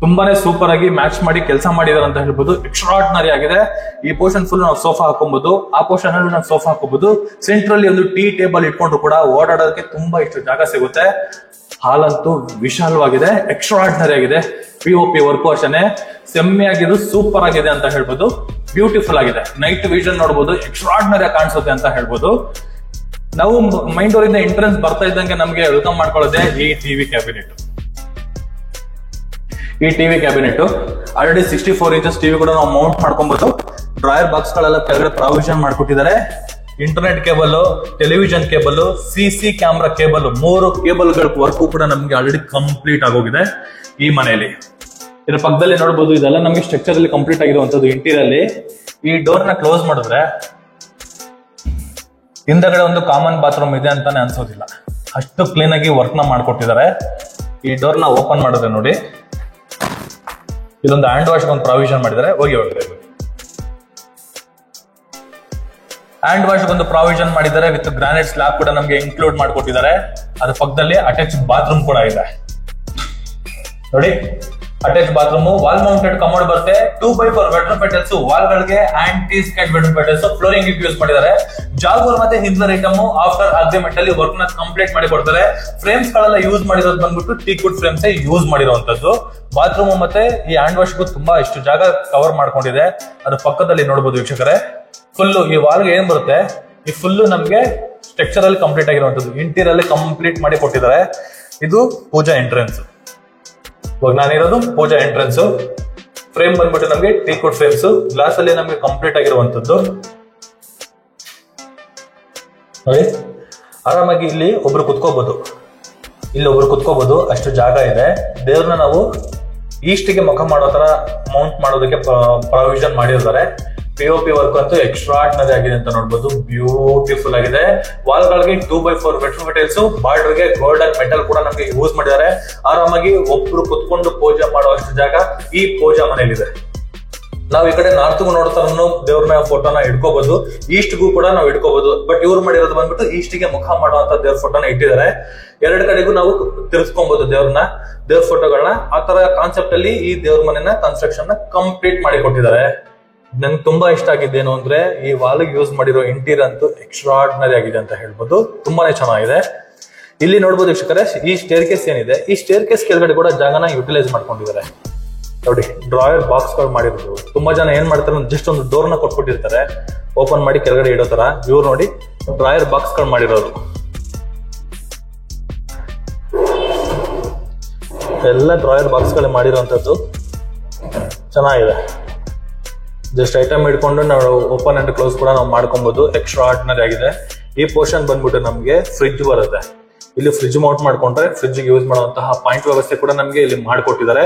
ತುಂಬಾನೇ ಸೂಪರ್ ಆಗಿ ಮ್ಯಾಚ್ ಮಾಡಿ ಕೆಲಸ ಮಾಡಿದಾರೆ ಅಂತ ಹೇಳ್ಬೋದು. ಎಕ್ಸ್ಟ್ರಾರ್ಡಿನರಿ ಆಗಿದೆ. ಈ ಪೋರ್ಷನ್ ಫುಲ್ ನಾವು ಸೋಫಾ ಹಾಕೊಬಹುದು. ಆ ಪೋರ್ಷನ್ ಅಲ್ಲಿ ನಾವು ಸೋಫಾ ಹಾಕೋಬಹುದು. ಸೆಂಟ್ರಲ್ಲಿ ಒಂದು ಟೀ ಟೇಬಲ್ ಇಟ್ಕೊಂಡ್ರು ಕೂಡ ಓಡಾಡೋದಕ್ಕೆ ತುಂಬಾ ಇಷ್ಟು ಜಾಗ ಸಿಗುತ್ತೆ. ಹಾಲಂತೂ ವಿಶಾಲವಾಗಿದೆ, ಎಕ್ಸ್ಟ್ರಾರ್ಡಿನರಿ ಆಗಿದೆ. POP ವರ್ಕ್ ಅಷ್ಟೇ ಸೆಮ್ಮಿ ಆಗಿದ್ದು ಸೂಪರ್ ಆಗಿದೆ ಅಂತ ಹೇಳ್ಬೋದು. ಬ್ಯೂಟಿಫುಲ್ ಆಗಿದೆ. ನೈಟ್ ವಿಷನ್ ನೋಡಬಹುದು, ಎಕ್ಸ್ಟ್ರಾರ್ಡಿನರಿ ಕಾಣಿಸುತ್ತೆ ಅಂತ ಹೇಳ್ಬೋದು. ನಾವು ಮೈನ್ ಡೋರ್ ಇಂದ ಎಂಟ್ರೆನ್ಸ್ ಬರ್ತಾ ಇದ್ದಂಗೆ ನಮ್ಗೆ ವೆಲ್ಕಮ್ ಮಾಡ್ಕೊಳ್ಳೋದೆ ಈ ಟಿವಿ ಕ್ಯಾಬಿನೆಟ್. ಈ TV cabinet already 64 inches TV ಕೂಡ ನಾವು ಮೌಂಟ್ ಮಾಡ್ಕೊಬಹುದು. ಡ್ರಾಯರ್ ಬಾಕ್ಸ್ ಗಳೆಲ್ಲ ಕೆಳಗಡೆ ಪ್ರಾವಿಷನ್ ಮಾಡ್ಕೊಟ್ಟಿದ್ದಾರೆ. Internet cable, television cable, CC camera cable, 3 cable ಗಳ ವರ್ಕ್ ಕೂಡ ನಮ್ಗೆ ಆಲ್ರೆಡಿ ಕಂಪ್ಲೀಟ್ ಆಗೋಗಿದೆ ಈ ಮನೆಯಲ್ಲಿ. ಇದ್ರ ಪಕ್ಕದಲ್ಲಿ ನೋಡಬಹುದು, ಇದೆಲ್ಲ ನಮಗೆ ಸ್ಟ್ರಕ್ಚರ್ ಅಲ್ಲಿ ಕಂಪ್ಲೀಟ್ ಆಗಿರುವಂತದ್ದು. ಇಂಟೀರಿಯರ್ ಅಲ್ಲಿ ಈ ಡೋರ್ ನ ಕ್ಲೋಸ್ ಮಾಡಿದ್ರೆ ಹಿಂದಗಡೆ ಒಂದು ಕಾಮನ್ ಬಾತ್ರೂಮ್ ಇದೆ ಅಂತಾನೆ ಅನ್ಸೋದಿಲ್ಲ. ಅಷ್ಟು ಕ್ಲೀನ್ ಆಗಿ ವರ್ಕ್ ನ ಮಾಡ್ಕೊಟ್ಟಿದ್ದಾರೆ. ಈ ಡೋರ್ ನ ಓಪನ್ ಮಾಡಿದ್ರೆ ನೋಡಿ, ಇದೊಂದು ಹ್ಯಾಂಡ್ ವಾಶ್ ಒಂದು ಪ್ರಾವಿಷನ್ ಮಾಡಿದ್ದಾರೆ. ಹೋಗಿ ಹ್ಯಾಂಡ್ ವಾಶ್ ಒಂದು ಪ್ರಾವಿಷನ್ ಮಾಡಿದ್ದಾರೆ. ವಿತ್ ಗ್ರಾನೈಟ್ ಸ್ಲಾಬ್ ಕೂಡ ನಮಗೆ ಇನ್ಕ್ಲೂಡ್ ಮಾಡ್ಕೊಟ್ಟಿದ್ದಾರೆ. ಅದ್ರ ಪಕ್ಕದಲ್ಲಿ ಅಟ್ಯಾಚ್ ಬಾತ್ರೂಮ್ ಕೂಡ ಇದೆ ನೋಡಿ. Attach bathroom, wall mounted commode ಬರುತ್ತೆ. 2x4 ಬೆಡ್ರೂಮ್ ಮೆಟೀರಿಯಲ್ಸ್, ವಾಲ್ ಗಳಿಗೆ anti skate bedroom materials, flooring use ಮಾಡಿದ್ದಾರೆ. ಜಾಗ್ವಾರ್ ಮತ್ತೆ ಹಿಂದ್ಲರ್ ಐಟಮ್ ಆಫ್ಟರ್ ಅಗ್ರಿಮೆಂಟ್ ಅಲ್ಲಿ ವರ್ಕ್ ನ ಕಂಪ್ಲೀಟ್ ಮಾಡಿ ಕೊಡ್ತಾರೆ. ಫ್ರೇಮ್ಸ್ ಗಳೆಲ್ಲ ಯೂಸ್ ಮಾಡಿರೋದು ಬಂದ್ಬಿಟ್ಟು ಟೀಕ್ವುಡ್ ಫ್ರೇಮ್ಸ್ ಯೂಸ್ ಮಾಡಿರುವಂತದ್ದು. ಬಾತ್ರೂಮ್ ಮತ್ತೆ ಈ ಹ್ಯಾಂಡ್ ವಾಶ್ ತುಂಬಾ ಇಷ್ಟು ಜಾಗ ಕವರ್ ಮಾಡ್ಕೊಂಡಿದೆ. ಅದ್ರ ಪಕ್ಕದಲ್ಲಿ ನೋಡಬಹುದು ವೀಕ್ಷಕರೇ, ಫುಲ್ ಈ ವಾಲ್ಗೆ ಏನ್ ಬರುತ್ತೆ, ಈ ಫುಲ್ ನಮ್ಗೆ ಸ್ಟ್ರಕ್ಚರ್ ಅಲ್ಲಿ ಕಂಪ್ಲೀಟ್ ಆಗಿರುವಂತದ್ದು. ಇಂಟೀರಿಯರ್ ಅಲ್ಲಿ ಕಂಪ್ಲೀಟ್ ಮಾಡಿ ಕೊಟ್ಟಿದ್ದಾರೆ. ಇದು ಪೂಜಾ ಎಂಟ್ರೆನ್ಸ್. ಇವಾಗ ನಾನಿರೋದು ಪೂಜಾ ಎಂಟ್ರೆನ್ಸ್. ಫ್ರೇಮ್ ಬಂದ್ಬಿಟ್ಟು ನಮ್ಗೆ ಟೀಕ್ವುಡ್ ಫ್ರೇಮ್ಸ್, ಗ್ಲಾಸ್ ಅಲ್ಲಿ ನಮ್ಗೆ ಕಂಪ್ಲೀಟ್ ಆಗಿರುವಂತದ್ದು ನೋಡಿ. ಆರಾಮಾಗಿ ಇಲ್ಲಿ ಒಬ್ರು ಕುತ್ಕೋಬಹುದು, ಇಲ್ಲಿ ಒಬ್ರು ಕುತ್ಕೋಬಹುದು, ಅಷ್ಟು ಜಾಗ ಇದೆ. ದೇವ್ರನ್ನ ನಾವು ಈಸ್ಟ್ಗೆ ಮುಖ ಮಾಡೋ ತರ ಮೌಂಟ್ ಮಾಡೋದಕ್ಕೆ ಪ್ರಾವಿಷನ್ ಮಾಡಿರ್ತಾರೆ. POP ವರ್ಕ್ ಅಂತೂ ಎಕ್ಸ್ಟ್ರಾರ್ಡಿನರಿ ಆಗಿದೆ ಅಂತ ನೋಡಬಹುದು. ಬ್ಯೂಟಿಫುಲ್ ಆಗಿದೆ. ವಾಲ್ ಗಳಿಗೆ 2x4 ಬೆಡ್ರೂಮ್ ಮೆಟೀರಿಯಲ್ಸ್, ಬಾರ್ಡರ್ ಗೆ ಗೋಲ್ಡನ್ ಮೆಟಲ್ ಕೂಡ ನಮಗೆ ಯೂಸ್ ಮಾಡಿದ್ದಾರೆ. ಆರಾಮಾಗಿ ಒಬ್ರು ಕುತ್ಕೊಂಡು ಪೂಜೆ ಮಾಡುವಷ್ಟು ಜಾಗ ಈ ಪೂಜಾ ಮನೆಯಲ್ಲಿದೆ. ನಾವು ಈ ಕಡೆ ನಾರ್ತ್ಗೂ ನೋಡ್ತಾರನ್ನು ದೇವ್ರನ್ನ ಫೋಟೋನ ಇಟ್ಕೋಬಹುದು, ಈಸ್ಟ್ಗೂ ಕೂಡ ನಾವು ಇಟ್ಕೋಬಹುದು. ಬಟ್ ಇವ್ರು ಮಾಡಿರೋದು ಬಂದ್ಬಿಟ್ಟು ಈಸ್ಟ್ಗೆ ಮುಖ ಮಾಡುವಂತ ದೇವ್ರ ಫೋಟೋನ ಇಟ್ಟಿದ್ದಾರೆ. ಎರಡು ಕಡೆಗೂ ನಾವು ತಿರ್ಸ್ಕೊಬಹುದು ದೇವ್ರ ಫೋಟೋಗಳನ್ನ. ಆ ತರ ಕಾನ್ಸೆಪ್ಟ್ ಅಲ್ಲಿ ಈ ದೇವ್ರ ಮನೆನ ಕನ್ಸ್ಟ್ರಕ್ಷನ್ ನ ಕಂಪ್ಲೀಟ್ ಮಾಡಿ ಕೊಟ್ಟಿದ್ದಾರೆ. ನಂಗೆ ತುಂಬಾ ಇಷ್ಟ ಆಗಿದ್ದೇನು ಅಂದ್ರೆ ಈ ವಾಲ್ಗೆ ಯೂಸ್ ಮಾಡಿರೋ ಇಂಟೀರಿಯರ್ ಅಂತೂ ಎಕ್ಸ್ಟ್ರಾರ್ಡಿನರಿ ಆಗಿದೆ ಅಂತ ಹೇಳ್ಬೋದು. ತುಂಬಾನೇ ಚೆನ್ನಾಗಿದೆ. ಇಲ್ಲಿ ನೋಡ್ಬೋದು ವೀಕ್ಷಕರೇ, ಈ ಸ್ಟೇರ್ ಕೇಸ್ ಏನಿದೆ, ಈ ಸ್ಟೇರ್ ಕೇಸ್ ಕೆಳಗಡೆ ಕೂಡ ಜಾಗನ ಯುಟಿಲೈಸ್ ಮಾಡ್ಕೊಂಡಿದ್ದಾರೆ. ನೋಡಿ, ಡ್ರಾಯರ್ ಬಾಕ್ಸ್ ಗಳು ಮಾಡಿರೋದು. ತುಂಬಾ ಜನ ಏನ್ ಮಾಡ್ತಾರೆ, ಜಸ್ಟ್ ಒಂದು ಡೋರ್ನ ಕೊಟ್ಬಿಟ್ಟಿರ್ತಾರೆ ಓಪನ್ ಮಾಡಿ ಕೆಳಗಡೆ ಇಡೋ ತರ. ಇವ್ರು ನೋಡಿ ಡ್ರಾಯರ್ ಬಾಕ್ಸ್ ಗಳು ಮಾಡಿರೋದು, ಎಲ್ಲ ಡ್ರಾಯರ್ ಬಾಕ್ಸ್ ಗಳು ಮಾಡಿರೋಂಥದ್ದು ಚೆನ್ನಾಗಿದೆ. ಜಸ್ಟ್ ಐಟಮ್ ಇಟ್ಕೊಂಡು ನಾವು ಓಪನ್ ಅಂಡ್ ಕ್ಲೋಸ್ ಕೂಡ ನಾವು ಮಾಡ್ಕೊಬಹುದು. ಎಕ್ಸ್ಟ್ರಾ ಆರ್ಡಿನರಿ ಆಗಿದೆ. ಈ ಪೋರ್ಷನ್ ಬಂದ್ಬಿಟ್ಟು ನಮಗೆ ಫ್ರಿಡ್ಜ್ ಬರುತ್ತೆ. ಇಲ್ಲಿ ಫ್ರಿಡ್ಜ್ ಮೌಂಟ್ ಮಾಡ್ಕೊಂಡ್ರೆ ಫ್ರಿಡ್ಜ್ ಯೂಸ್ ಮಾಡುವಂತಹ ಪಾಯಿಂಟ್ ವ್ಯವಸ್ಥೆ ಕೂಡ ನಮಗೆ ಇಲ್ಲಿ ಮಾಡ್ಕೊಟ್ಟಿದ್ದಾರೆ.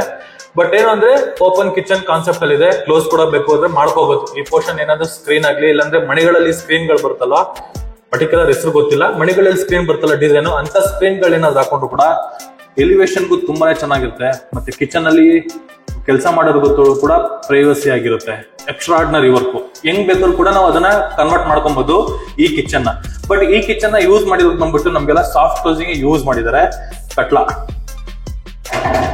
ಬಟ್ ಏನು ಅಂದ್ರೆ ಓಪನ್ ಕಿಚನ್ ಕಾನ್ಸೆಪ್ಟ್ ಅಲ್ಲಿ ಇದೆ. ಕ್ಲೋಸ್ ಕೂಡ ಬೇಕು ಅಂದ್ರೆ ಮಾಡ್ಕೋಬಹುದು. ಈ ಪೋರ್ಷನ್ ಏನಾದ್ರು ಸ್ಕ್ರೀನ್ ಆಗ್ಲಿ, ಇಲ್ಲಾಂದ್ರೆ ಮಣಿಗಳಲ್ಲಿ ಸ್ಕ್ರೀನ್ ಗಳು ಬರುತ್ತಲ್ಲ, ಪರ್ಟಿಕ್ಯುಲರ್ ಹೆಸರು ಗೊತ್ತಿಲ್ಲ, ಮಣಿಗಳಲ್ಲಿ ಸ್ಕ್ರೀನ್ ಬರ್ತಲ್ಲ ಡಿಸೈನ್, ಅಂತ ಸ್ಕ್ರೀನ್ ಗಳು ಏನಾದ್ರು ಹಾಕೊಂಡು ಕೂಡ ಎಲಿವೇಶನ್ಗೂ ತುಂಬಾನೇ ಚೆನ್ನಾಗಿರುತ್ತೆ. ಮತ್ತೆ ಕಿಚನ್ ಅಲ್ಲಿ ಕೆಲಸ ಮಾಡೋರ್ಗೂ ಕೂಡ ಪ್ರೈವಸಿ ಆಗಿರುತ್ತೆ. ಎಕ್ಸ್ಟ್ರಾ ಆರ್ಡಿನರಿ ವರ್ಕ್ ಹೆಂಗ್ ಬೇಕಾದ್ರೂ ಕೂಡ ನಾವು ಅದನ್ನ ಕನ್ವರ್ಟ್ ಮಾಡ್ಕೊಬಹುದು ಈ ಕಿಚನ್ ನ. ಬಟ್ ಈ ಕಿಚನ್ ನ ಯೂಸ್ ಮಾಡಿರೋದು ಬಂದ್ಬಿಟ್ಟು ನಮ್ಗೆಲ್ಲ ಸಾಫ್ಟ್ ಕ್ಲೋಸಿಂಗ್ ಯೂಸ್ ಮಾಡಿದ್ದಾರೆ. ಕಟ್ಲ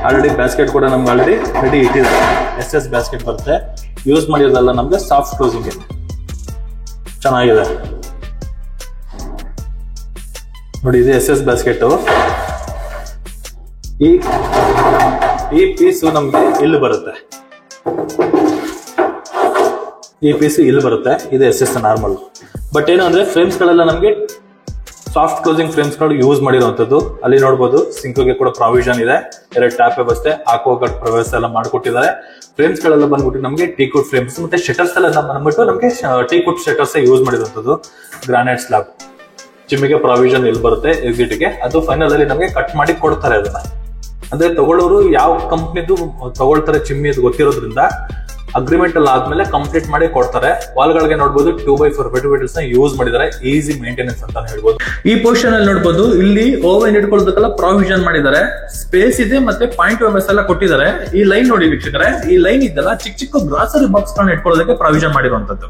ಆಲ್ರೆಡಿ ಬ್ಯಾಸ್ಕೆಟ್ ಕೂಡ ನಮ್ಗೆ ಆಲ್ರೆಡಿ ರೆಡಿ ಇಟ್ಟಿದ್ದಾರೆ. SS ಬ್ಯಾಸ್ಕೆಟ್ ಬರುತ್ತೆ. ಯೂಸ್ ಮಾಡಿರೋದಲ್ಲ ನಮ್ಗೆ ಸಾಫ್ಟ್ ಕ್ಲೋಸಿಂಗ್ ಚೆನ್ನಾಗಿದೆ. ನೋಡಿ, ಇದು SS ಬ್ಯಾಸ್ಕೆಟ್. ಈ ಪೀಸು ನಮ್ಗೆ ಇಲ್ಲಿ ಬರುತ್ತೆ. ಈ ಪೀಸ್ ಇಲ್ಲಿ ಬರುತ್ತೆ. ಇದು SS ನಾರ್ಮಲ್. ಬಟ್ ಏನು ಅಂದ್ರೆ ಫ್ರೇಮ್ಸ್ ಗಳೆಲ್ಲ ನಮ್ಗೆ ಸಾಫ್ಟ್ ಕ್ಲೋಸಿಂಗ್ ಫ್ರೇಮ್ಸ್ ಗಳು ಯೂಸ್ ಮಾಡಿರುವಂತದ್ದು. ಅಲ್ಲಿ ನೋಡಬಹುದು ಸಿಂಕ್ಗೆ ಕೂಡ ಪ್ರಾವಿಷನ್ ಇದೆ. 2 ಟ್ಯಾಪ್ ವ್ಯವಸ್ಥೆ, ಆಕ್ವಾಗಾರ್ಡ್ ವ್ಯವಸ್ಥೆ ಎಲ್ಲ ಮಾಡ್ಕೊಟ್ಟಿದ್ದಾರೆ. ಫ್ರೇಮ್ಸ್ ಗಳೆಲ್ಲ ಬಂದ್ಬಿಟ್ಟು ನಮಗೆ ಟೀಕುಡ್ ಫ್ರೇಮ್ಸ್ ಮತ್ತೆ ಶಟರ್ಸ್ ಎಲ್ಲ ಬಂದ್ಬಿಟ್ಟು ನಮಗೆ ಟೀಕುಡ್ ಶಟರ್ಸ್ ಯೂಸ್ ಮಾಡಿರುವಂತದ್ದು. ಗ್ರಾನೈಟ್ ಸ್ಲಾಬ್ ಚಿಮ್ಮಿಗೆ ಪ್ರಾವಿಷನ್ ಇಲ್ಲಿ ಬರುತ್ತೆ. ಎಕ್ಸಿಟ್ ಗೆ ಅದು ಫೈನಲ್ ಅಲ್ಲಿ ನಮಗೆ ಕಟ್ ಮಾಡಿ ಕೊಡ್ತಾರೆ. ಅದನ್ನ ಅಂದ್ರೆ ತಗೊಳ್ಳೋರು ಯಾವ ಕಂಪ್ನಿದು ತಗೊಳ್ತಾರೆ ಚಿಮ್ಮಿ ಅದು ಗೊತ್ತಿರೋದ್ರಿಂದ ಅಗ್ರಿಮೆಂಟ್ ಎಲ್ಲ ಆದ್ಮೇಲೆ ಕಂಪ್ಲೀಟ್ ಮಾಡಿ ಕೊಡ್ತಾರೆ. ವಾಲ್ಗಳಿಗೆ ನೋಡಬಹುದು 2x4 ವೆಟಿವೇಟಲ್ಸ್ ನ ಯೂಸ್ ಮಾಡಿದ್ದಾರೆ. ಈಸಿ ಮೇಂಟೆನೆನ್ಸ್ ಅಂತ ಹೇಳ್ಬೋದು. ಈ ಪೊಸಿಷನ್ ಅಲ್ಲಿ ನೋಡಬಹುದು, ಇಲ್ಲಿ ಓವನ್ ಇಟ್ಕೊಳ್ಳೋದಕ್ಕೆಲ್ಲ ಪ್ರಾವಿಷನ್ ಮಾಡಿದ್ದಾರೆ. ಸ್ಪೇಸ್ ಇದೆ ಮತ್ತೆ ಪಾಯಿಂಟ್ ವ್ಯವಸ್ಥೆ ಎಲ್ಲ ಕೊಟ್ಟಿದ್ದಾರೆ. ಈ ಲೈನ್ ನೋಡಿ ವೀಕ್ಷಕರೇ, ಈ ಲೈನ್ ಇದ್ದಲ್ಲ ಚಿಕ್ಕ ಚಿಕ್ಕ ಗ್ರಾಸರಿ ಬಾಕ್ಸ್ ಗಳನ್ನ ಇಟ್ಕೊಳ್ಳೋದಕ್ಕೆ ಪ್ರಾವಿಷನ್ ಮಾಡಿರುವಂತದ್ದು.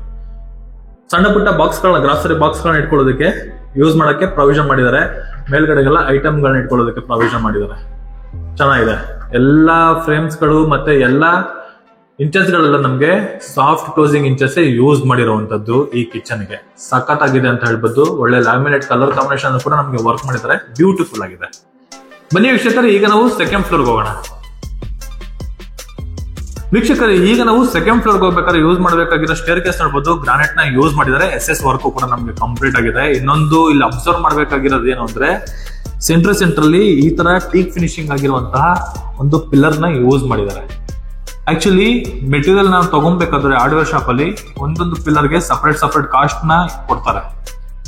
ಸಣ್ಣ ಪುಟ್ಟ ಬಾಕ್ಸ್ ಗಳನ್ನ, ಗ್ರಾಸರಿ ಬಾಕ್ಸ್ ಗಳನ್ನ ಇಟ್ಕೊಳ್ಳೋದಕ್ಕೆ ಯೂಸ್ ಮಾಡಕ್ಕೆ ಪ್ರಾವಿಷನ್ ಮಾಡಿದ್ದಾರೆ. ಮೇಲ್ಗಡೆಗೆಲ್ಲ ಐಟಮ್ ಗಳನ್ನ ಇಟ್ಕೊಳ್ಳೋದಕ್ಕೆ ಪ್ರಾವಿಷನ್ ಮಾಡಿದ್ದಾರೆ. ಚೆನ್ನಾಗಿದೆ. ಎಲ್ಲಾ ಫ್ರೇಮ್ಸ್ ಗಳು ಮತ್ತೆ ಎಲ್ಲಾ ಇಂಚಸ್ ಗಳೆಲ್ಲ ನಮ್ಗೆ ಸಾಫ್ಟ್ ಕ್ಲೋಸಿಂಗ್ ಇಂಚಸ್ ಯೂಸ್ ಮಾಡಿರುವಂತದ್ದು. ಈ ಕಿಚನ್ ಗೆ ಸಖತ್ ಆಗಿದೆ ಅಂತ ಹೇಳ್ಬೋದು. ಒಳ್ಳೆ ಲ್ಯಾಮಿನೇಟ್ ಕಲರ್ ಕಾಂಬಿನೇಷನ್ ಕೂಡ ನಮ್ಗೆ ವರ್ಕ್ ಮಾಡಿದ್ದಾರೆ. ಬ್ಯೂಟಿಫುಲ್ ಆಗಿದೆ. ಬನ್ನಿ ವೀಕ್ಷಕರೇ, ಈಗ ನಾವು ಸೆಕೆಂಡ್ ಫ್ಲೋರ್ ಹೋಗೋಣ. ವೀಕ್ಷಕರೇ, ಈಗ ನಾವು ಸೆಕೆಂಡ್ ಫ್ಲೋರ್ ಹೋಗ್ಬೇಕಾದ್ರೆ ಯೂಸ್ ಮಾಡಬೇಕಾಗಿರೋ ಸ್ಟೇರ್ ಕೇಸ್ ನೋಡಬಹುದು. ಗ್ರಾನೈಟ್ ನ ಯೂಸ್ ಮಾಡಿದ್ದಾರೆ. SS ವರ್ಕ್ ಕೂಡ ನಮ್ಗೆ ಕಂಪ್ಲೀಟ್ ಆಗಿದೆ. ಇನ್ನೊಂದು ಇಲ್ಲಿ ಅಬ್ಸರ್ವ್ ಮಾಡಬೇಕಾಗಿರೋದು ಏನು ಅಂದ್ರೆ, ಸೆಂಟ್ರಲ್ಲಿ ಈ ತರ ಟೀಕ್ ಫಿನಿಶಿಂಗ್ ಆಗಿರುವಂತಹ ಒಂದು ಪಿಲ್ಲರ್ ನ ಯೂಸ್ ಮಾಡಿದ್ದಾರೆ. ಆಕ್ಚುಲಿ ಮೆಟೀರಿಯಲ್ ನಾವು ತಗೊಬೇಕಾದ್ರೆ ಹಾರ್ಡ್ವೇರ್ ಶಾಪ್ ಅಲ್ಲಿ ಒಂದೊಂದು ಪಿಲ್ಲರ್ ಗೆ ಸಪರೇಟ್ ಕಾಸ್ಟ್ ನ ಕೊಡ್ತಾರೆ.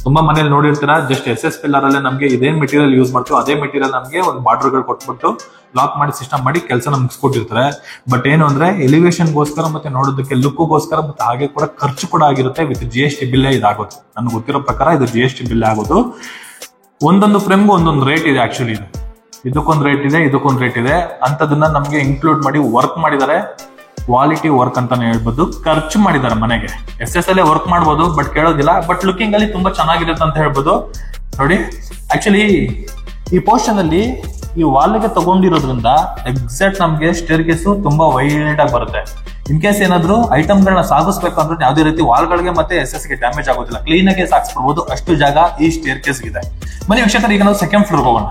ತುಂಬಾ ಮನೇಲಿ ನೋಡಿರ್ತೀರಾ, ಜಸ್ಟ್ SS ಪಿಲ್ಲರ್ ಅಲ್ಲೇ ನಮ್ಗೆ ಇದೇನ್ ಮೆಟೀರಿಯಲ್ ಯೂಸ್ ಮಾಡ್ತೀವಿ ಅದೇ ಮೆಟೀರಿಯಲ್ ನಮ್ಗೆ ಒಂದು ಬಾರ್ಡರ್ ಗಳು ಕೊಟ್ಬಿಟ್ಟು ಲಾಕ್ ಮಾಡಿ ಸಿಸ್ಟಮ್ ಮಾಡಿ ಕೆಲಸ ಮುಗಿಸ್ಕೊಟ್ಟಿರ್ತಾರೆ. ಬಟ್ ಏನು ಅಂದ್ರೆ ಎಲಿವೇಶನ್ ಗೋಸ್ಕರ ಮತ್ತೆ ನೋಡೋದಕ್ಕೆ ಲುಕ್ಗೋಸ್ಕರ ಮತ್ತೆ ಹಾಗೆ ಕೂಡ ಖರ್ಚು ಕೂಡ ಆಗಿರುತ್ತೆ. ವಿತ್ GST ಬಿಲ್ ಇದಾಗೋದು. ನನ್ಗೆ ಗೊತ್ತಿರೋ ಪ್ರಕಾರ ಇದು GST ಬಿಲ್ ಆಗೋದು. ಒಂದೊಂದು ಫ್ರೇಮ್ಗೂ ಒಂದೊಂದು ರೇಟ್ ಇದೆ. ಆಕ್ಚುಲಿ ಇದಕ್ಕೊಂದು ರೇಟ್ ಇದೆ, ಇದಕ್ಕೊಂದು ರೇಟ್ ಇದೆ. ಅಂತದನ್ನ ನಮ್ಗೆ ಇನ್ಕ್ಲೂಡ್ ಮಾಡಿ ವರ್ಕ್ ಮಾಡಿದ್ದಾರೆ. ಕ್ವಾಲಿಟಿ ವರ್ಕ್ ಅಂತಾನೆ ಹೇಳ್ಬೋದು. ಖರ್ಚು ಮಾಡಿದ್ದಾರೆ ಮನೆಗೆ. SS ಅಲ್ಲೇ ವರ್ಕ್ ಮಾಡ್ಬೋದು, ಬಟ್ ಕೇಳೋದಿಲ್ಲ. ಬಟ್ ಲುಕಿಂಗ್ ಅಲ್ಲಿ ತುಂಬಾ ಚೆನ್ನಾಗಿರುತ್ತೆ ಅಂತ ಹೇಳ್ಬೋದು. ನೋಡಿ, ಆಕ್ಚುಲಿ ಈ ಪೋರ್ಷನ್ ಅಲ್ಲಿ ಈ ವಾಲ್ಗೆ ತಗೊಂಡಿರೋದ್ರಿಂದ ಎಕ್ಸಾಕ್ಟ್ ನಮ್ಗೆ ಸ್ಟೇರ್ ಕೇಸು ತುಂಬಾ ವೈಡ್ ಆಗಿ ಬರುತ್ತೆ. ಇನ್ ಕೇಸ್ ಏನಾದ್ರು ಐಟಮ್ ಗಳನ್ನ ಸಾಗಿಸ್ಬೇಕಂದ್ರೆ ಯಾವುದೇ ರೀತಿ ವಾಲ್ಗಳಿಗೆ ಮತ್ತೆ SS ಗೆ ಡ್ಯಾಮೇಜ್ ಆಗೋದಿಲ್ಲ. ಕ್ಲೀನ್ ಆಗಿ ಸಾಗಿಸ್ಬಿಡ್ಬೋದು. ಅಷ್ಟು ಜಾಗ ಈ ಸ್ಟೇರ್ ಕೇಸ್ ಇದೆ. ಬನ್ನಿ ವೀಕ್ಷಕರು, ಈಗ ನಾವು ಸೆಕೆಂಡ್ ಫ್ಲೋರ್ ಹೋಗೋಣ.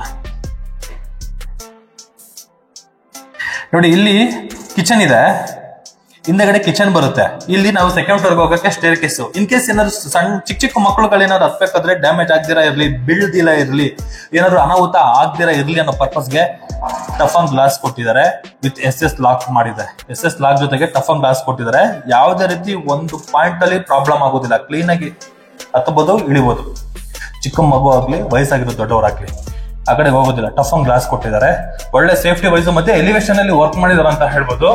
ನೋಡಿ, ಇಲ್ಲಿ ಕಿಚನ್ ಇದೆ. ಹಿಂದೆಗಡೆ ಕಿಚನ್ ಬರುತ್ತೆ. ಇಲ್ಲಿ ನಾವು ಸೆಕೆಂಡ್ ಫ್ಲೋರ್ ಹೋಗಕ್ಕೆ ಸ್ಟೇರ್ ಕೇಸ್. ಇನ್ ಕೇಸ್ ಏನಾದ್ರು ಸಣ್ಣ ಚಿಕ್ಕ ಮಕ್ಕಳುಗಳೇನಾದ್ರು ಹತ್ಬೇಕಾದ್ರೆ ಡ್ಯಾಮೇಜ್ ಆಗ್ದಿರಾ ಇರ್ಲಿ, ಬೀಳ್ದಿಲ್ಲ ಇರ್ಲಿ, ಏನಾದ್ರು ಅನಾಹುತ ಆಗ್ದಿರಾ ಇರ್ಲಿ ಅನ್ನೋ ಪರ್ಪಸ್ಗೆ ಟಫನ್ ಗ್ಲಾಸ್ ಕೊಟ್ಟಿದ್ದಾರೆ. ವಿತ್ SS ಲಾಕ್ ಮಾಡಿದೆ. SS ಲಾಕ್ ಜೊತೆಗೆ ಟಫನ್ ಗ್ಲಾಸ್ ಕೊಟ್ಟಿದ್ದಾರೆ. ಯಾವುದೇ ರೀತಿ ಒಂದು ಪಾಯಿಂಟ್ ಅಲ್ಲಿ ಪ್ರಾಬ್ಲಮ್ ಆಗೋದಿಲ್ಲ. ಕ್ಲೀನ್ ಆಗಿ ಹತ್ತಬಹುದು, ಇಳಿಬಹುದು. ಚಿಕ್ಕ ಮಗು ಆಗ್ಲಿ, ವಯಸ್ಸಾಗಿರೋ ದೊಡ್ಡವರಾಗ್ಲಿ, ಆ ಕಡೆ ಹೋಗೋದಿಲ್ಲ. ಟಫನ್ ಗ್ಲಾಸ್ ಕೊಟ್ಟಿದ್ದಾರೆ. ಒಳ್ಳೆ ಸೇಫ್ಟಿ ವೈಸ್ ಮತ್ತೆ ಎಲಿವೇಶನ್ ಅಲ್ಲಿ ವರ್ಕ್ ಮಾಡಿದಾರೆ ಅಂತ ಹೇಳ್ಬೋದು.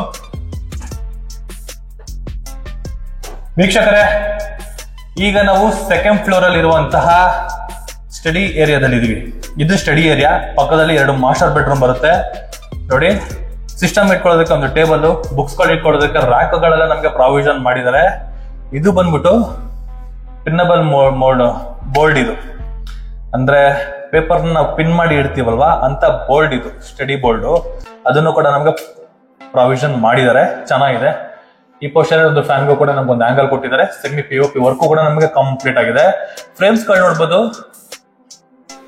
ವೀಕ್ಷಕರೇ, ಈಗ ನಾವು ಸೆಕೆಂಡ್ ಫ್ಲೋರ್ ಅಲ್ಲಿ ಇರುವಂತಹ ಸ್ಟಡಿ ಏರಿಯಾದಲ್ಲಿ ಇದೀವಿ. ಇದು ಸ್ಟಡಿ ಏರಿಯಾ. ಪಕ್ಕದಲ್ಲಿ 2 ಮಾಸ್ಟರ್ ಬೆಡ್ರೂಮ್ ಬರುತ್ತೆ. ನೋಡಿ, ಸಿಸ್ಟಮ್ ಇಟ್ಕೊಳ್ಳೋದಕ್ಕೆ ಒಂದು ಟೇಬಲ್, ಬುಕ್ಸ್ ಗಳು ಇಟ್ಕೊಳ್ಳೋದಕ್ಕೆ ರ್ಯಾಕ್ ಗಳೆಲ್ಲ ನಮ್ಗೆ ಪ್ರಾವಿಷನ್ ಮಾಡಿದ್ದಾರೆ. ಇದು ಬಂದ್ಬಿಟ್ಟು ಪಿನ್ನಬಲ್ ಬೋರ್ಡ್. ಇದು ಅಂದ್ರೆ ಪೇಪರ್ ನಾವು ಪಿನ್ ಮಾಡಿ ಇಡ್ತೀವಲ್ವಾ ಅಂತ ಬೋರ್ಡ್. ಇದು ಸ್ಟಡಿ ಬೋರ್ಡ್. ಅದನ್ನು ಕೂಡ ನಮ್ಗೆ ಪ್ರಾವಿಷನ್ ಮಾಡಿದ್ದಾರೆ. ಚೆನ್ನಾಗಿದೆ. ಈ ಪೋರ್ಷನ್ ಒಂದು ಫ್ಯಾನ್ಗೂ ಕೂಡ ನಮ್ಗೆ ಒಂದು ಆಂಗಲ್ ಕೊಟ್ಟಿದ್ದಾರೆ. ಸೆಮಿ POP ವರ್ಕು ಕೂಡ ನಮಗೆ ಕಂಪ್ಲೀಟ್ ಆಗಿದೆ. ಫ್ರೇಮ್ಸ್ ಗಳು ನೋಡ್ಬೋದು,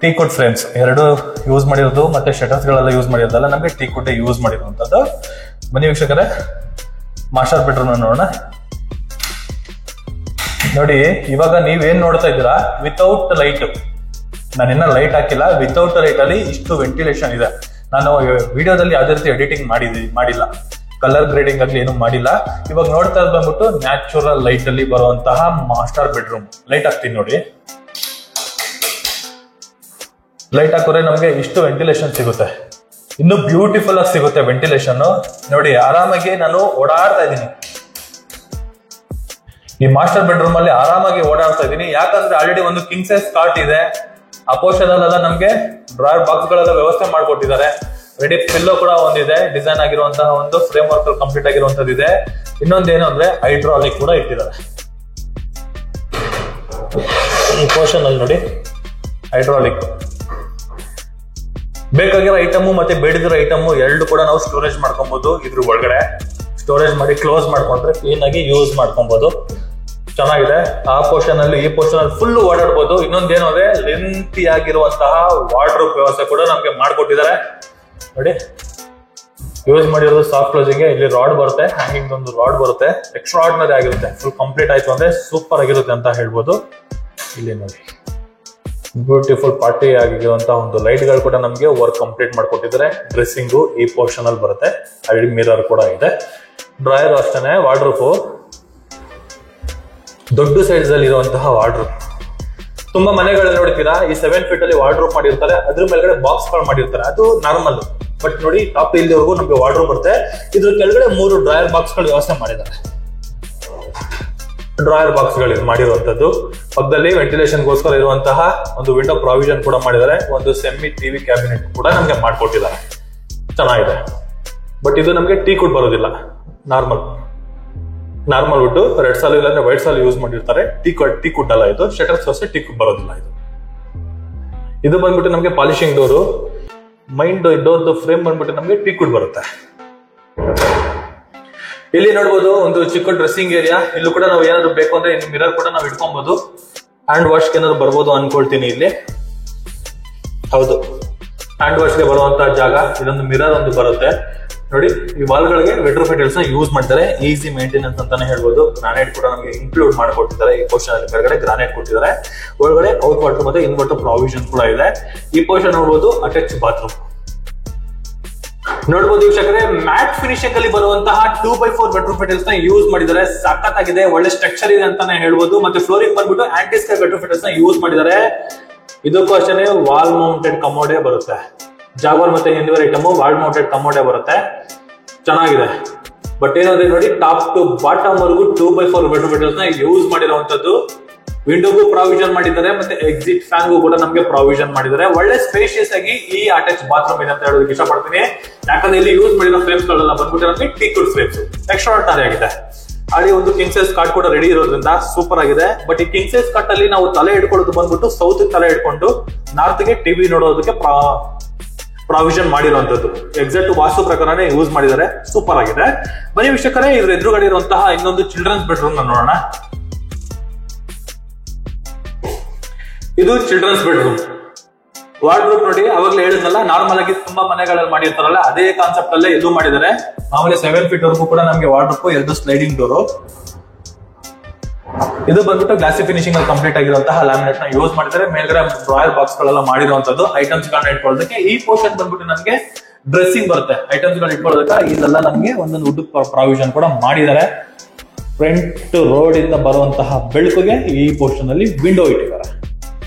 ಟೀಕ್ವುಡ್ ಫ್ರೇಮ್ಸ್ ಎರಡು ಯೂಸ್ ಮಾಡಿರೋದು, ಮತ್ತೆ ಶಟರ್ಸ್ ಗಳೆಲ್ಲ ಯೂಸ್ ಮಾಡಿರೋದಲ್ಲ, ನಮಗೆ ಟೀಕ್ವುಡ್ ಯೂಸ್ ಮಾಡಿರುವಂತದ್ದು. ಬನ್ನಿ ವೀಕ್ಷಕರೇ, ಮಾಸ್ಟರ್ ಬೆಡ್ರೂಮ್ ನೋಡೋಣ. ನೋಡಿ, ಇವಾಗ ನೀವೇನ್ ನೋಡ್ತಾ ಇದ್ದೀರಾ, ವಿತೌಟ್ ಲೈಟ್, ನಾನಿನ್ನ ಲೈಟ್ ಹಾಕಿಲ್ಲ, ವಿತೌಟ್ ಲೈಟ್ ಅಲ್ಲಿ ಇಷ್ಟು ವೆಂಟಿಲೇಷನ್ ಇದೆ. ನಾನು ವಿಡಿಯೋದಲ್ಲಿ ಯಾವುದೇ ರೀತಿ ಎಡಿಟಿಂಗ್ ಮಾಡಿಲ್ಲ, ಕಲರ್ ಗ್ರೇಡಿಂಗ್ ಆಗ್ಲಿ ಏನು ಮಾಡಿಲ್ಲ. ಇವಾಗ ನೋಡ್ತಾ ಇದ್ ಬಂದ್ಬಿಟ್ಟು ನ್ಯಾಚುರಲ್ ಲೈಟ್ ಅಲ್ಲಿ ಬರುವಂತಹ ಮಾಸ್ಟರ್ ಬೆಡ್ರೂಮ್. ಲೈಟ್ ಹಾಕ್ತೀನಿ ನೋಡಿ, ಲೈಟ್ ಹಾಕೋರೆ ನಮ್ಗೆ ಇಷ್ಟು ವೆಂಟಿಲೇಷನ್ ಸಿಗುತ್ತೆ, ಇನ್ನು ಬ್ಯೂಟಿಫುಲ್ ಆಗಿ ಸಿಗುತ್ತೆ ವೆಂಟಿಲೇಷನ್. ನೋಡಿ, ಆರಾಮಾಗಿ ನಾನು ಓಡಾಡ್ತಾ ಇದ್ದೀನಿ ಈ ಮಾಸ್ಟರ್ ಬೆಡ್ರೂಮ್ ಅಲ್ಲಿ, ಆರಾಮಾಗಿ ಓಡಾಡ್ತಾ ಇದ್ದೀನಿ. ಯಾಕಂದ್ರೆ ಆಲ್ರೆಡಿ ಒಂದು ಕಿಂಗ್ ಸೈಜ್ ಕಾಟ್ ಇದೆ. ಆ ಪೋರ್ಷನ್ ಅಲ್ಲೆಲ್ಲ ನಮ್ಗೆ ಡ್ರಾಯರ್ ಬಾಕ್ಸ್ ಗಳೆಲ್ಲ ವ್ಯವಸ್ಥೆ ಮಾಡ್ಕೊಟ್ಟಿದ್ದಾರೆ. ರೆಡಿ ಪಿಲ್ಲೋ ಕೂಡ ಒಂದಿದೆ, ಡಿಸೈನ್ ಆಗಿರುವಂತಹ ಒಂದು ಫ್ರೇಮ್ ವರ್ಕ್ ಕಂಪ್ಲೀಟ್ ಆಗಿರುವಂತದ್ದು ಇದೆ. ಇನ್ನೊಂದೇನು ಅಂದ್ರೆ ಹೈಡ್ರಾಲಿಕ್ ಕೂಡ ಇಟ್ಟಿದ್ದಾರೆ ಈ ಪೋರ್ಷನ್ ಅಲ್ಲಿ. ನೋಡಿ, ಹೈಡ್ರಾಲಿಕ್ ಬೇಕಾಗಿರೋ ಐಟಮು ಮತ್ತೆ ಬೇಡಿದಿರೋ ಐಟಮು ಎರಡು ಕೂಡ ನಾವು ಸ್ಟೋರೇಜ್ ಮಾಡ್ಕೊಬಹುದು. ಇದ್ರ ಒಳಗಡೆ ಸ್ಟೋರೇಜ್ ಮಾಡಿ ಕ್ಲೋಸ್ ಮಾಡ್ಕೊಂಡ್ರೆ ಕ್ಲೀನ್ ಆಗಿ ಯೂಸ್ ಮಾಡ್ಕೊಬಹುದು. ಚೆನ್ನಾಗಿದೆ. ಆ ಪೋರ್ಷನ್ ಅಲ್ಲಿ ಈ ಪೋರ್ಷನ್ ಅಲ್ಲಿ ಫುಲ್ ಓಡಾಡ್ಬೋದು. ಇನ್ನೊಂದೇನು ಅಂದ್ರೆ ಲೆಂತಿ ಆಗಿರುವಂತಹ ವಾರ್ಡ್ರೋಬ್ ವ್ಯವಸ್ಥೆ ಕೂಡ ನಮ್ಗೆ ಮಾಡ್ಕೊಟ್ಟಿದ್ದಾರೆ. ನೋಡಿ, ಯೂಸ್ ಮಾಡಿರೋದು ಸಾಫ್ಟ್ ಕ್ಲೋಸಿಂಗ್. ಇಲ್ಲಿ ರಾಡ್ ಬರುತ್ತೆ, ಹ್ಯಾಂಗಿಂಗ್ ಒಂದು ರಾಡ್ ಬರುತ್ತೆ, ಎಕ್ಸ್ಟ್ರಾ ಆರ್ಡಿನರಿ ಆಗಿರುತ್ತೆ. ಫುಲ್ ಕಂಪ್ಲೀಟ್ ಆಯ್ತು ಅಂದ್ರೆ ಸೂಪರ್ ಆಗಿರುತ್ತೆ ಅಂತ ಹೇಳ್ಬೋದು. ಇಲ್ಲಿ ನೋಡಿ, ಬ್ಯೂಟಿಫುಲ್ ಪಾರ್ಟಿ ಆಗಿರುವಂತಹ ಒಂದು ಲೈಟ್ ಗಳು ಕೂಡ ನಮ್ಗೆ ವರ್ಕ್ ಕಂಪ್ಲೀಟ್ ಮಾಡ್ಕೊಟ್ಟಿದ್ದಾರೆ. ಡ್ರೆಸ್ಸಿಂಗು ಈ ಪೋರ್ಷನ್ ಅಲ್ಲಿ ಬರುತ್ತೆ, ಅಲ್ಲಿ ಮಿರರ್ ಕೂಡ ಇದೆ. ಡ್ರಾಯರ್ ಅಷ್ಟೇ. ವಾರ್ಡ್ರೋಬ್ ದೊಡ್ಡ ಸೈಜ್ ಅಲ್ಲಿ ಇರುವಂತಹ ವಾರ್ಡ್ರೋಬ್. ತುಂಬಾ ಮನೆಗಳಲ್ಲಿ ನೋಡ್ತೀರಾ, ಈ 7 ಫೀಟ್ ಅಲ್ಲಿ ವಾರ್ಡ್ರೋಬ್ ಮಾಡಿರ್ತಾರೆ, ಅದ್ರ ಮೇಲ್ಗಡೆ ಬಾಕ್ಸ್ ಗಳು ಮಾಡಿರ್ತಾರೆ, ಅದು ನಾರ್ಮಲ್. ಬಟ್ ನೋಡಿ, ಟಾಪ್ ಇಲ್ಲಿವರೆಗೂ ನಮ್ಗೆ ವಾರ್ಡ್ರೋಬ್ ಬರುತ್ತೆ. ಇದ್ರ ಕೆಳಗಡೆ 3 ಡ್ರಾಯರ್ ಬಾಕ್ಸ್ ಗಳು ವ್ಯವಸ್ಥೆ ಮಾಡಿದ್ದಾರೆ. ಡ್ರಾಯರ್ ಬಾಕ್ಸ್ ಗಳು ಮಾಡಿರುವಂತದ್ದು. ಪಕ್ಕದಲ್ಲಿ ವೆಂಟಿಲೇಷನ್ ಗೋಸ್ಕರ ಇರುವಂತಹ ಒಂದು ವಿಂಡೋ ಪ್ರಾವಿಷನ್ ಕೂಡ ಮಾಡಿದ್ದಾರೆ. ಒಂದು ಸೆಮಿ ಟಿವಿ ಕ್ಯಾಬಿನೆಟ್ ಕೂಡ ನಮ್ಗೆ ಮಾಡ್ಕೊಟ್ಟಿದ್ದಾರೆ. ಚೆನ್ನಾಗಿದೆ. ಬಟ್ ಇದು ನಮ್ಗೆ ಟೀಕ್ವುಡ್ ಬರೋದಿಲ್ಲ, ನಾರ್ಮಲ್ ವುಡ್. ರೆಡ್ ಸಾಲ್ ಇಲ್ಲಾಂದ್ರೆ ವೈಟ್ ಸಾಲ್ ಯೂಸ್ ಮಾಡಿರ್ತಾರೆ. ಟೀಕ್ವುಡ್ ಅಲ್ಲ ಇದು. ಶಟರ್ಸ್ ಅಷ್ಟೇ ಟೀಕ್ವುಡ್ ಬರೋದಿಲ್ಲ. ಇದು ಬಂದ್ಬಿಟ್ಟು ನಮ್ಗೆ ಪಾಲಿಶಿಂಗ್ ಡೋರು. ಮೈಂಡ್ ಡೋರ್ದು ಫ್ರೇಮ್ ಬಂದ್ಬಿಟ್ಟು ನಮ್ಗೆ ಟೀಕ್ವುಡ್ ಬರುತ್ತೆ. ಇಲ್ಲಿ ನೋಡ್ಬೋದು ಒಂದು ಚಿಕ್ಕ ಡ್ರೆಸ್ಸಿಂಗ್ ಏರಿಯಾ. ಇಲ್ಲೂ ಕೂಡ ನಾವು ಏನಾದ್ರು ಬೇಕು ಅಂದ್ರೆ ಇನ್ನು ಮಿರರ್ ಕೂಡ ನಾವು ಇಟ್ಕೊಬಹುದು. ಹ್ಯಾಂಡ್ ವಾಶ್ ಏನಾದ್ರು ಬರ್ಬೋದು ಅನ್ಕೊಳ್ತೀನಿ. ಇಲ್ಲಿ ಹೌದು, ಹ್ಯಾಂಡ್ ವಾಶ್ ಗೆ ಬರುವಂತಹ ಜಾಗ. ಇದೊಂದು ಮಿರರ್ ಒಂದು ಬರುತ್ತೆ. ನೋಡಿ, ಈ ವಾಲ್ ಗಳಿಗೆ ವೆಟ್ರೋಫಿಟಲ್ಸ್ ನ ಯೂಸ್ ಮಾಡ್ತಾರೆ. ಈಸಿ ಮೇಂಟೆನೆನ್ಸ್ ಅಂತಾನೆ ಹೇಳ್ಬೋದು. ಗ್ರಾನೈಟ್ ಕೂಡ ನಮಗೆ ಇನ್ಕ್ಲೂಡ್ ಮಾಡ್ಕೊಟ್ಟಿದ್ದಾರೆ. ಈ ಪೋರ್ಷನ್ ಅಲ್ಲಿ ಕೆಳಗಡೆ ಗ್ರಾನೈಟ್ ಕೊಟ್ಟಿದ್ದಾರೆ. ಒಳಗಡೆ ಔಟ್ ವಾಟರ್ ಮತ್ತೆ ಇನ್ವರ್ಟರ್ ಪ್ರಾವಿಷನ್ ಕೂಡ ಇದೆ. ಈ ಪೋರ್ಷನ್ ನೋಡ್ಬೋದು ಅಟ್ಯಾಚ್ ಬಾತ್ರೂಮ್ ನೋಡ್ಬೋದು ವೀಕ್ಷಕರೇ. ಮ್ಯಾಟ್ ಫಿನಿಶಿಂಗ್ ಅಲ್ಲಿ ಬರುವಂತಹ 2x4 ವೆಟ್ರೋಫಿಟಲ್ಸ್ ನ ಯೂಸ್ ಮಾಡಿದ್ದಾರೆ. ಸಖತ್ತಾಗಿದೆ, ಒಳ್ಳೆ ಸ್ಟ್ರಕ್ಚರ್ ಇದೆ ಅಂತಾನೆ ಹೇಳ್ಬೋದು. ಮತ್ತೆ ಫ್ಲೋರಿಂಗ್ ಬಂದ್ಬಿಟ್ಟು ಆಂಟಿ ಸ್ಕೈ ವೆಟ್ರೋಫಿಟಲ್ಸ್ ನ ಯೂಸ್ ಮಾಡಿದ್ದಾರೆ. ಇದಕ್ಕೂ ಅಷ್ಟೇ ವಾಲ್ ಮೌಂಟೆಡ್ ಕಮೋಡೆ ಬರುತ್ತೆ. ಜಾಗ್ವಾರ್ ಮತ್ತೆ ಹಿಂದಿವರ್ ಐಟಮ್ ವಾಲ್ ಮೌಂಟೆಡ್ ಕಮೋಡೆ ಬರುತ್ತೆ. ಚೆನ್ನಾಗಿದೆ. ಬಟ್ ಏನಾದ್ರೆ ನೋಡಿ, ಟಾಪ್ ಟು ಬಾಟಮ್ ವರೆಗೂ 2x4 ವೆಟ್ರೋಫಿಟಲ್ಸ್ ನ ಯೂಸ್ ಮಾಡಿರುವಂತದ್ದು. ವಿಂಡೋಗೂ ಪ್ರಾವಿಷನ್ ಮಾಡಿದ್ದಾರೆ, ಮತ್ತೆ ಎಕ್ಸಿಟ್ ಫ್ಯಾನ್ಗೂ ಕೂಡ ನಮಗೆ ಪ್ರಾವಿಷನ್ ಮಾಡಿದ್ದಾರೆ. ಒಳ್ಳೆ ಸ್ಪೇಷಿಯಸ್ ಆಗಿ ಈ ಅಟ್ಯಾಚ್ ಬಾತ್ರೂಮ್ ಇದೆ ಅಂತ ಹೇಳೋದಕ್ಕೆ ಇಷ್ಟಪಡ್ತೀನಿ. ಯಾಕಂದ್ರೆ ಇಲ್ಲಿ ಯೂಸ್ ಮಾಡಿರೋ ಫ್ರೇಮ್ಸ್ ಗಳೆಲ್ಲ ಬಂದ್ಬಿಟ್ಟು ನಮಗೆ ಟೀಕ್ವುಡ್ ಫ್ರೇಮ್ಸ್ ಎಕ್ಸ್ಟ್ರಾ ಆರ್ಡಿನರಿ ಆಗಿದೆ. ಅಲ್ಲಿ ಒಂದು ಕಿಂಗ್ ಸೈಜ್ ಕಾಟ್ ಕೂಡ ರೆಡಿ ಇರೋದ್ರಿಂದ ಸೂಪರ್ ಆಗಿದೆ. ಬಟ್ ಈ ಕಿಂಗ್ ಸೈಜ್ ಕಾಟ್ ಅಲ್ಲಿ ನಾವು ತಲೆ ಇಟ್ಕೊಳ್ಳೋದು ಬಂದ್ಬಿಟ್ಟು ಸೌತ್ ತಲೆ ಇಟ್ಕೊಂಡು ನಾರ್ತ್ ಗೆ ಟಿವಿ ನೋಡೋದಕ್ಕೆ ಪ್ರಾವಿಷನ್ ಮಾಡಿರುವಂತದ್ದು. ಎಕ್ಸಾಕ್ಟ್ ವಾಸ್ತು ಪ್ರಕಾರನೇ ಯೂಸ್ ಮಾಡಿದ್ದಾರೆ. ಸೂಪರ್ ಆಗಿದೆ. ಬನ್ನಿ ವೀಕ್ಷಕರೇ, ಇದ್ರ ಎದುರುಗಡೆ ಇರುವಂತಹ ಇನ್ನೊಂದು ಚಿಲ್ಡ್ರನ್ಸ್ ಬೆಡ್ರೂಮ್ ನೋಡೋಣ. ಇದು ಚಿಲ್ಡ್ರನ್ಸ್ ಬೆಡ್ರೂಮ್. ವಾರ್ಡ್ರೋಬ್ ನೋಡಿ, ಅವಾಗಲೇ ಹೇಳಿದ್ನಲ್ಲ, ನಾರ್ಮಲ್ ಆಗಿ ತುಂಬಾ ಮನೆಗಳಲ್ಲಿ ಮಾಡಿರ್ತಾರಲ್ಲ, ಅದೇ ಕಾನ್ಸೆಪ್ಟ್ ಅಲ್ಲೇ ಇದು ಮಾಡಿದ್ದಾರೆ. ಆಮೇಲೆ 7 ಫೀಟ್ ವರೆಗೂ ಕೂಡ ನಮಗೆ ವಾರ್ಡ್ರೋಬ್, 2 ಸ್ಲೈಡಿಂಗ್ ಡೋರು. ಇದು ಬಂದ್ಬಿಟ್ಟು ಗ್ಲಾಸಿ ಫಿನಿಶಿಂಗ್ ಅಲ್ಲಿ ಕಂಪ್ಲೀಟ್ ಆಗಿರುವಂತಹ ಲ್ಯಾಮಿನೇಟ್ ನ ಯೂಸ್ ಮಾಡಿದ್ದಾರೆ. ಮೇಲ್ಗಡೆ ಡ್ರಾಯರ್ ಬಾಕ್ಸ್ ಗಳೆಲ್ಲ ಮಾಡಿರುವಂತದ್ದು. ಐಟಮ್ಸ್ ಗಳನ್ನ ಇಟ್ಕೊಳ್ಳೋದಕ್ಕೆ ಈ ಪೋರ್ಷನ್ ಬಂದ್ಬಿಟ್ಟು ನಮಗೆ ಡ್ರೆಸ್ಸಿಂಗ್ ಬರುತ್ತೆ. ಐಟಮ್ಸ್ ಗಳನ್ನ ಇಟ್ಕೊಳ್ಳೋದಕ್ಕೆ ಇದೆಲ್ಲ ನಮಗೆ ಒಂದೊಂದು ವುಡ್ ಪ್ರಾವಿಷನ್ ಕೂಡ ಮಾಡಿದ್ದಾರೆ. ಫ್ರಂಟ್ ರೋಡ್ ಇಂದ ಬರುವಂತಹ ಬೆಳಕಿಗೆ ಈ ಪೋರ್ಷನ್ ಅಲ್ಲಿ ವಿಂಡೋ ಇಟ್ಟಿದ್ದಾರೆ.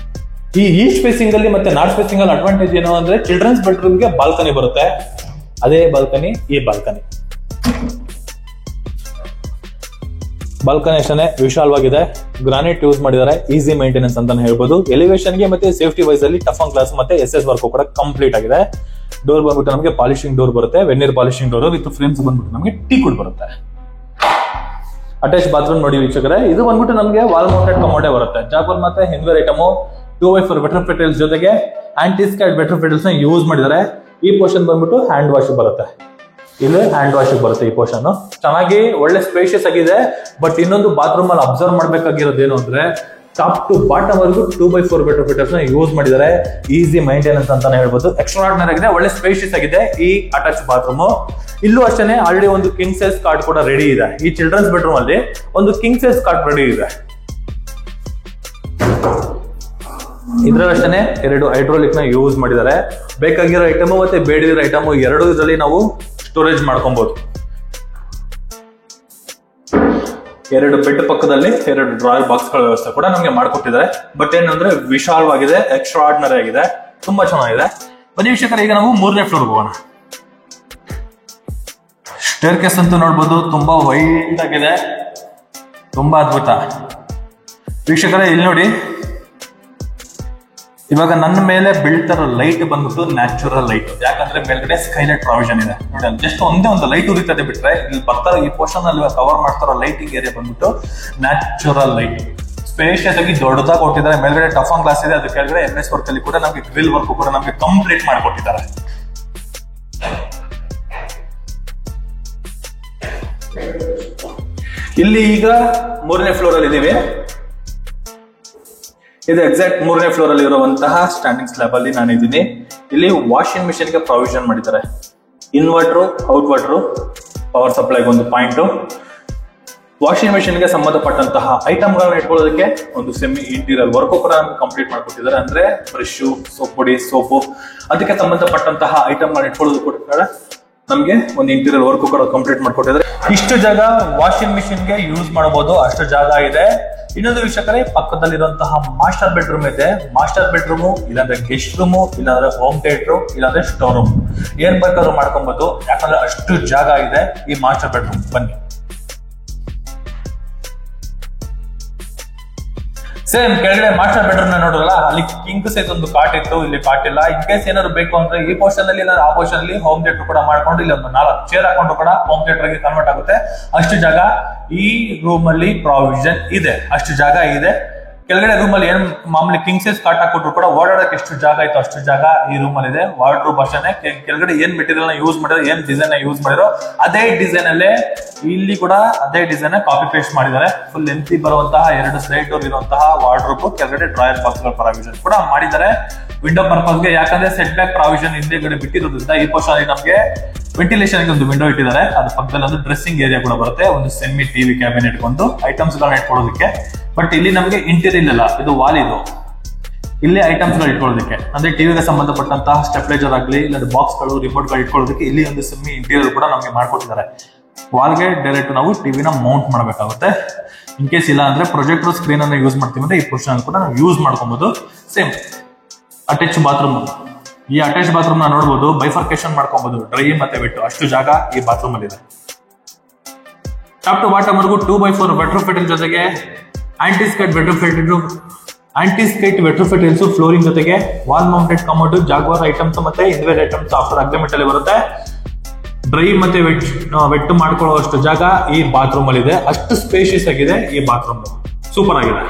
ಈ ಈಸ್ಟ್ ಫೇಸಿಂಗ್ ಅಲ್ಲಿ ಮತ್ತೆ ನಾರ್ತ್ ಫೇಸಿಂಗ್ ಅಲ್ಲಿ ಅಡ್ವಾಂಟೇಜ್ ಏನು ಅಂದ್ರೆ ಚಿಲ್ಡ್ರನ್ಸ್ ಬೆಡ್ರೂಮ್ ಗೆ ಬಾಲ್ಕನಿ ಬರುತ್ತೆ. ಅದೇ ಬಾಲ್ಕನಿ ಈ ಬಾಲ್ಕನಿ ಅಷ್ಟೇ ವಿಶಾಲವಾಗಿದೆ. ಗ್ರಾನೈಟ್ ಯೂಸ್ ಮಾಡಿದ್ದಾರೆ. ಈಸಿ ಮೇಂಟೆನೆನ್ಸ್ ಅಂತಾನೆ ಹೇಳ್ಬೋದು. ಎಲಿವೇಶನ್ ಗೆ ಮತ್ತೆ ಸೇಫ್ಟಿ ವೈಸ್ ಅಲ್ಲಿ ಟಫ್ ಆನ್ ಗ್ಲಾಸ್ ಮತ್ತೆ SS ವರ್ಕ್ ಕೂಡ ಕಂಪ್ಲೀಟ್ ಆಗಿದೆ. ಡೋರ್ ಬಂದ್ಬಿಟ್ಟು ನಮಗೆ ಪಾಲಿಶಿಂಗ್ ಡೋರ್ ಬರುತ್ತೆ. ವೆನ್ನಿರ್ ಪಾಲಿಶಿಂಗ್ ಡೋರ್ ವಿತ್ ಫ್ರೇಮ್ಸ್ ಬಂದ್ಬಿಟ್ಟು ನಮಗೆ ಟೀಕ್ವುಡ್ ಬರುತ್ತೆ. ಅಟ್ಯಾಚ್ ಬಾತ್ರೂಮ್ ನೋಡಿ ವೀಕ್ಷಕರೇ. ಇದು ಬಂದ್ಬಿಟ್ಟು ನಮಗೆ ವಾಲ್ ಮೌಂಟೆಡ್ ಕಮೋಡೆ ಬರುತ್ತೆ. ಜಾಗ್ವಾರ್ ಮತ್ತೆ ಹಿಂದ್ವೇರ್ ಐಟಮ್ 2x4 ವೆಟ್ರೋಫಿಟಲ್ಸ್ ಜೊತೆಗೆ ಆಂಟಿ ಸ್ಕೈ ವೆಟ್ರೋಫಿಟಲ್ಸ್ ನ ಯೂಸ್ ಮಾಡಿದ್ದಾರೆ. ಈ ಪೋರ್ಷನ್ ಬಂದ್ಬಿಟ್ಟು ಹ್ಯಾಂಡ್ ವಾಶ್ ಬರುತ್ತೆ. ಇಲ್ಲಿ ಹ್ಯಾಂಡ್ ವಾಶ್ ಬರುತ್ತೆ ಈ ಪೋರ್ಷನ್. ಚೆನ್ನಾಗಿ ಒಳ್ಳೆ ಸ್ಪೇಷಿಯಸ್ ಆಗಿದೆ. ಬಟ್ ಇನ್ನೊಂದು ಬಾತ್ರೂಮ್ ಅಲ್ಲಿ ಅಬ್ಸರ್ವ್ ಮಾಡ್ಬೇಕಾಗಿರೋದು ಏನು ಅಂದ್ರೆ ಟಾಪ್ ಟು ಬಾಟಮ್ ವರೆಗೂ 2x4 ವೆಟ್ರೋಫಿಟರ್ಸ್ ಯೂಸ್ ಮಾಡಿದ್ದಾರೆ. ಈಸಿ ಮೈಂಟೆನೆನ್ಸ್ ಅಂತಾನೆ ಹೇಳ್ಬೋದು. ಎಕ್ಸ್ಟ್ರಾರ್ಡಿನರಿ ಆಗಿದೆ, ಒಳ್ಳೆ ಸ್ಪೇಷಿಯಸ್ ಆಗಿದೆ ಈ ಅಟ್ಯಾಚ್ ಬಾತ್ರೂಮ್. ಇಲ್ಲೂ ಅಷ್ಟೇ ಆಲ್ರೆಡಿ ಒಂದು ಕಿಂಗ್ ಸೈಜ್ ಕಾರ್ಡ್ ಕೂಡ ರೆಡಿ ಇದೆ. ಈ ಚಿಲ್ಡ್ರನ್ಸ್ ಬೆಡ್ರೂಮ್ ಅಲ್ಲಿ ಒಂದು ಕಿಂಗ್ ಸೈಜ್ ಕಾರ್ಡ್ ರೆಡಿ ಇದೆ. ಇದ್ರಲ್ಲಿ ಅಷ್ಟೇ 2 ಹೈಡ್ರೋಲಿಕ್ ನ ಯೂಸ್ ಮಾಡಿದ್ದಾರೆ. ಬೇಕಾಗಿರೋ ಐಟಮ್ ಮತ್ತೆ ಬೇಡಿರೋ ಐಟಮ್ ಎರಡು ಇದರಲ್ಲಿ ನಾವು ಸ್ಟೋರೇಜ್ ಮಾಡ್ಕೊಬಹುದು. 2 ಬೆಡ್ ಪಕ್ಕದಲ್ಲಿ 2 ಡ್ರಾಯರ್ ಬಾಕ್ಸ್ ಗಳ ವ್ಯವಸ್ಥೆ ಕೂಡ ನಮಗೆ ಮಾಡ್ಕೊಟ್ಟಿದ್ದಾರೆ. ಬಟ್ ಏನಂದ್ರೆ ವಿಶಾಲವಾಗಿದೆ, ಎಕ್ಸ್ಟ್ರಾರ್ಡಿನರಿ ಆಗಿದೆ, ತುಂಬಾ ಚೆನ್ನಾಗಿದೆ. ಬನ್ನಿ ವೀಕ್ಷಕರೇ, ಈಗ ನಾವು 3ನೇ ಫ್ಲೋರ್ ಹೋಗೋಣ. ಸ್ಟೇರ್ ಕೇಸ್ ಅಂತೂ ನೋಡ್ಬೋದು, ತುಂಬಾ ವೈಡ್ ಆಗಿದೆ, ತುಂಬಾ ಅದ್ಭುತ. ವೀಕ್ಷಕರೇ ಇಲ್ಲಿ ನೋಡಿ, ಇವಾಗ ನನ್ನ ಮೇಲೆ ಬೀಳ್ತಾರೋ ಲೈಟ್ ಬಂದ್ಬಿಟ್ಟು ನ್ಯಾಚುರಲ್ ಲೈಟ್. ಯಾಕಂದ್ರೆ ಮೇಲ್ಗಡೆ ಸ್ಕೈಲೈಟ್ ಪ್ರಾವಿಷನ್ ಇದೆ ನೋಡಿ. ಜಸ್ಟ್ ಒಂದೇ ಒಂದು ಲೈಟ್ ಉರಿತದೆ ಬಿಟ್ರೆ ಇಲ್ಲಿ ಬರ್ತಾರೋ ಈ ಪೋರ್ಷನ್ ಅಲ್ಲಿ ಕವರ್ ಮಾಡ್ತಾರೋ ಲೈಟಿಂಗ್ ಏರಿಯಾ ಬಂದ್ಬಿಟ್ಟು ನ್ಯಾಚುರಲ್ ಲೈಟ್. ಸ್ಪೇಷಿಯಸ್ ಆಗಿ ದೊಡ್ಡದಾಗಿ ಕೊಟ್ಟಿದ್ದಾರೆ. ಮೇಲ್ಗಡೆ ಟಫನ್ ಗ್ಲಾಸ್ ಇದೆ, ಅದು ಕೆಳಗಡೆ MS ವರ್ಕ್ ಅಲ್ಲಿ ಕೂಡ ನಮಗೆ ಗ್ರಿಲ್ ವರ್ಕ್ ಕೂಡ ನಮಗೆ ಕಂಪ್ಲೀಟ್ ಮಾಡಿಕೊಟ್ಟಿದ್ದಾರೆ. ಇಲ್ಲಿ ಈಗ 3ನೇ ಫ್ಲೋರ್ ಅಲ್ಲಿ ಇದೀವಿ. ಇದು ಎಕ್ಸಾಕ್ಟ್ 3ನೇ ಫ್ಲೋರ್ ಅಲ್ಲಿ ಇರುವಂತಹ ಸ್ಟ್ಯಾಂಡಿಂಗ್ ಸ್ಲ್ಯಾಬ್ ಅಲ್ಲಿ ನಾನು ಇದ್ದೀನಿ. ಇಲ್ಲಿ ವಾಷಿಂಗ್ ಮಿಷಿನ್ ಗೆ ಪ್ರಾವಿಷನ್ ಮಾಡಿದ್ದಾರೆ. ಇನ್ವರ್ಟರ್, ಔಟ್ ವಾಟರ್, ಪವರ್ ಸಪ್ಲೈಗೆ ಒಂದು ಪಾಯಿಂಟ್. ವಾಷಿಂಗ್ ಮಿಷಿನ್ ಗೆ ಸಂಬಂಧಪಟ್ಟಂತಹ ಐಟಮ್ ಗಳನ್ನ ಇಟ್ಕೊಳ್ಳೋದಕ್ಕೆ ಒಂದು ಸೆಮಿ ಇಂಟೀರಿಯರ್ ವರ್ಕ್ ಕೂಡ ನಮ್ಗೆ ಕಂಪ್ಲೀಟ್ ಮಾಡ್ಕೊಟ್ಟಿದ್ದಾರೆ. ಅಂದ್ರೆ ಬ್ರಷ್, ಸೋಪ್ ಪುಡಿ, ಸೋಪು, ಅದಕ್ಕೆ ಸಂಬಂಧಪಟ್ಟಂತಹ ಐಟಮ್ ಗಳನ್ನ ಇಟ್ಕೊಳ್ಳೋದು ಕೂಡ ನಮ್ಗೆ ಒಂದು ಇಂಟೀರಿಯರ್ ವರ್ಕ್ ಕೂಡ ಕಂಪ್ಲೀಟ್ ಮಾಡ್ಕೊಟ್ಟಿದ್ದಾರೆ. ಇಷ್ಟು ಜಾಗ ವಾಷಿಂಗ್ ಮಿಷಿನ್ ಗೆ ಯೂಸ್ ಮಾಡಬಹುದು, ಅಷ್ಟು ಜಾಗ ಇದೆ. ಇನ್ನೊಂದು ವಿಷಯಕರೇ, ಪಕ್ಕದಲ್ಲಿರುವಂತಹ ಮಾಸ್ಟರ್ ಬೆಡ್ರೂಮ್ ಇದೆ. ಮಾಸ್ಟರ್ ಬೆಡ್ರೂಮ್ ಇಲ್ಲಾಂದ್ರೆ ಗೆಸ್ಟ್ ರೂಮ್, ಇಲ್ಲಾಂದ್ರೆ ಹೋಮ್ ಥಿಯೇಟರ್, ಇಲ್ಲಾಂದ್ರೆ ಸ್ಟೋರ್ ರೂಮ್, ಏನ್ ಬೇಕಾದ್ರೂ ಮಾಡ್ಕೊಬಹುದು. ಯಾಕಂದ್ರೆ ಅಷ್ಟು ಜಾಗ ಇದೆ ಈ ಮಾಸ್ಟರ್ ಬೆಡ್ರೂಮ್. ಬನ್ನಿ, ಸೇಮ್ ಕೆಳಗಡೆ ಮಾಸ್ಟರ್ ಬೆಡ್ರೂಮ್ ನೋಡೋಲ್ಲ, ಅಲ್ಲಿ ಕಿಂಗ್ ಸೈಜ್ ಒಂದು ಕಾಟ್ ಇತ್ತು, ಇಲ್ಲಿ ಕಾಟ್ ಇಲ್ಲ. ಇನ್ ಕೇಸ್ ಏನಾದ್ರು ಬೇಕು ಅಂದ್ರೆ ಈ ಪೋರ್ಷನ್ ಅಲ್ಲಿ ಇಲ್ಲ ಆ ಪೋರ್ಷನ್ ಅಲ್ಲಿ ಹೋಮ್ ಥಿಯೇಟರ್ ಕೂಡ ಮಾಡ್ಕೊಂಡು ಇಲ್ಲಿ ಒಂದು 4 ಚೇರ್ ಹಾಕೊಂಡು ಕೂಡ ಹೋಮ್ ಥಿಯೇಟರ್ ಗೆ ಕನ್ವರ್ಟ್ ಆಗುತ್ತೆ. ಅಷ್ಟು ಜಾಗ ಈ ರೂಮ್ ಅಲ್ಲಿ ಪ್ರಾವಿಷನ್ ಇದೆ, ಅಷ್ಟು ಜಾಗ ಇದೆ. ಕೆಳಗಡೆ ರೂಮ್ ಅಲ್ಲಿ ಏನ್ ಮಾಮೂಲಿ ಕಿಂಗ್ ಸೈಜ್ ಕಾಟ್ ಹಾಕೊಟ್ರು ಕೂಡ ಓಡಾಡಕ್ಕೆ ಎಷ್ಟು ಜಾಗ ಇತ್ತು ಅಷ್ಟು ಜಾಗ ಈ ರೂಮ್ ಅಲ್ಲಿ ಇದೆ. ವಾರ್ಡ್ರೋಬ್ ಅಷ್ಟೇ, ಕೆಳಗಡೆ ಏನ್ ಮೆಟೀರಿಯಲ್ ಯೂಸ್ ಮಾಡಿರೋ, ಏನ್ ಡಿಸೈನ್ ಯೂಸ್ ಮಾಡಿರೋ ಅದೇ ಡಿಸೈನ್ ಅಲ್ಲೇ ಇಲ್ಲಿ ಕೂಡ ಅದೇ ಡಿಸೈನ್ ಕಾಪಿ ಪೇಸ್ಟ್ ಮಾಡಿದ್ದಾರೆ. ಫುಲ್ ಲೆಂತಿ ಬರುವಂತಹ 2 ಸೈಡ್ ಡೋರ್ ಇರುವಂತಹ ವಾರ್ಡ್ರೋಬ್, ಕೆಳಗಡೆ ಡ್ರಾಯರ್ ಬಾಕ್ಸ್ ಗಳ ಪ್ರಾವಿಷನ್ ಕೂಡ ಮಾಡಿದ್ದಾರೆ. ವಿಂಡೋ ಪರ್ಪಸ್ ಗೆ, ಯಾಕಂದ್ರೆ ಸೆಟ್ ಬ್ಯಾಕ್ ಪ್ರಾವಿಷನ್ ಹಿಂದೆಗಡೆ ಬಿಟ್ಟಿರೋದ್ರಿಂದ ಈ ಪೋರ್ಷನ್ ಅಲ್ಲಿ ನಮಗೆ ವೆಂಟಿಲೇಷನ್ ಗೆ ಒಂದು ವಿಂಡೋ ಇಟ್ಟಿದ್ದಾರೆ. ಅದ್ರ ಪಕ್ಕದಲ್ಲಿ ಒಂದು ಡ್ರೆಸ್ಸಿಂಗ್ ಏರಿಯಾ ಕೂಡ ಬರುತ್ತೆ, ಒಂದು ಸೆಮಿ ಟಿವಿ ಕ್ಯಾಬಿನೆಟ್ ಒಂದು ಐಟಮ್ಸ್ ಗಳನ್ನ ಇಟ್ಕೊಳ್ಳೋದಕ್ಕೆ. ಬಟ್ ಇಲ್ಲಿ ನಮಗೆ ಇಂಟೀರಿಯರ್ ಇಲ್ಲ, ಇದು ವಾಲ್. ಇದು ಇಲ್ಲಿ ಐಟಮ್ಸ್ ಗಳು ಇಟ್ಕೊಳ್ಳೋದಕ್ಕೆ, ಅಂದ್ರೆ ಟಿವಿಗೆ ಸಂಬಂಧಪಟ್ಟಂತಹ ಸ್ಟೆಪ್ಲೈಸರ್ ಆಗಲಿ ಇಲ್ಲ ಬಾಕ್ಸ್ ಗಳು, ರಿಮೋಟ್ ಗಳು ಇಟ್ಕೊಳ್ಳೋದಕ್ಕೆ ಇಲ್ಲಿ ಒಂದು ಸೆಮಿ ಇಂಟೀರಿಯರ್ ಕೂಡ ನಮಗೆ ಮಾಡ್ಕೊಟ್ಟಿದ್ದಾರೆ. ವಾಲ್ಗೆ ಡೈರೆಕ್ಟ್ ನಾವು ಟಿವಿನ ಮೌಂಟ್ ಮಾಡಬೇಕಾಗುತ್ತೆ. ಇನ್ ಕೇಸ್ ಇಲ್ಲ ಅಂದ್ರೆ ಪ್ರೊಜೆಕ್ಟರ್ ಸ್ಕ್ರೀನ್ ಅನ್ನು ಯೂಸ್ ಮಾಡ್ತೀವಿ ಅಂದ್ರೆ ಈ ಪೋರ್ಷನ್ ಕೂಡ ನಾವು ಯೂಸ್ ಮಾಡ್ಕೊಬಹುದು. ಸೇಮ್ ಅಟ್ಯಾಚ್ ಬಾತ್ರೂಮ್, ಈ ಅಟ್ಯಾಚ್ ಬಾತ್ರೂಮ್ ನ ನೋಡಬಹುದು, ಬೈಫರ್ಕೇಶನ್ ಮಾಡ್ಕೊಬಹುದು, ಡ್ರೈ ಮತ್ತೆ ವೆಟ್, ಅಷ್ಟು ಜಾಗ ಈ ಬಾತ್ರೂಮ್ ಅಲ್ಲಿ ಇದೆ. ಟಾಪ್ ಟು ಬಾಟಮ್ ವರೆಗೂ 2x4 ವೆಟ್ರೋಫಿಟ್ ಜೊತೆಗೆ ಆಂಟಿಸ್ಕೈಟ್ ವೆಟ್ರೋಫಿಟ್ ಫ್ಲೋರಿಂಗ್ ಜೊತೆಗೆ wall mounted commode, Jaguar items ಮತ್ತೆ ಇನ್ವೇರ್ ಐಟಮ್ಸ್ ಆಫ್ಟರ್ ಅಗ್ರಿಮೆಂಟ್ ಅಲ್ಲಿ ಬರುತ್ತೆ. ಡ್ರೈ ಮತ್ತೆ ವೆಟ್ ಮಾಡ್ಕೊಳ್ಳುವಷ್ಟು ಜಾಗ ಈ ಬಾತ್ರೂಮ್ ಅಲ್ಲಿ ಇದೆ. ಅಷ್ಟು ಸ್ಪೇಷಿಯಸ್ ಆಗಿದೆ ಈ ಬಾತ್ರೂಮ್, ಸೂಪರ್ ಆಗಿದೆ.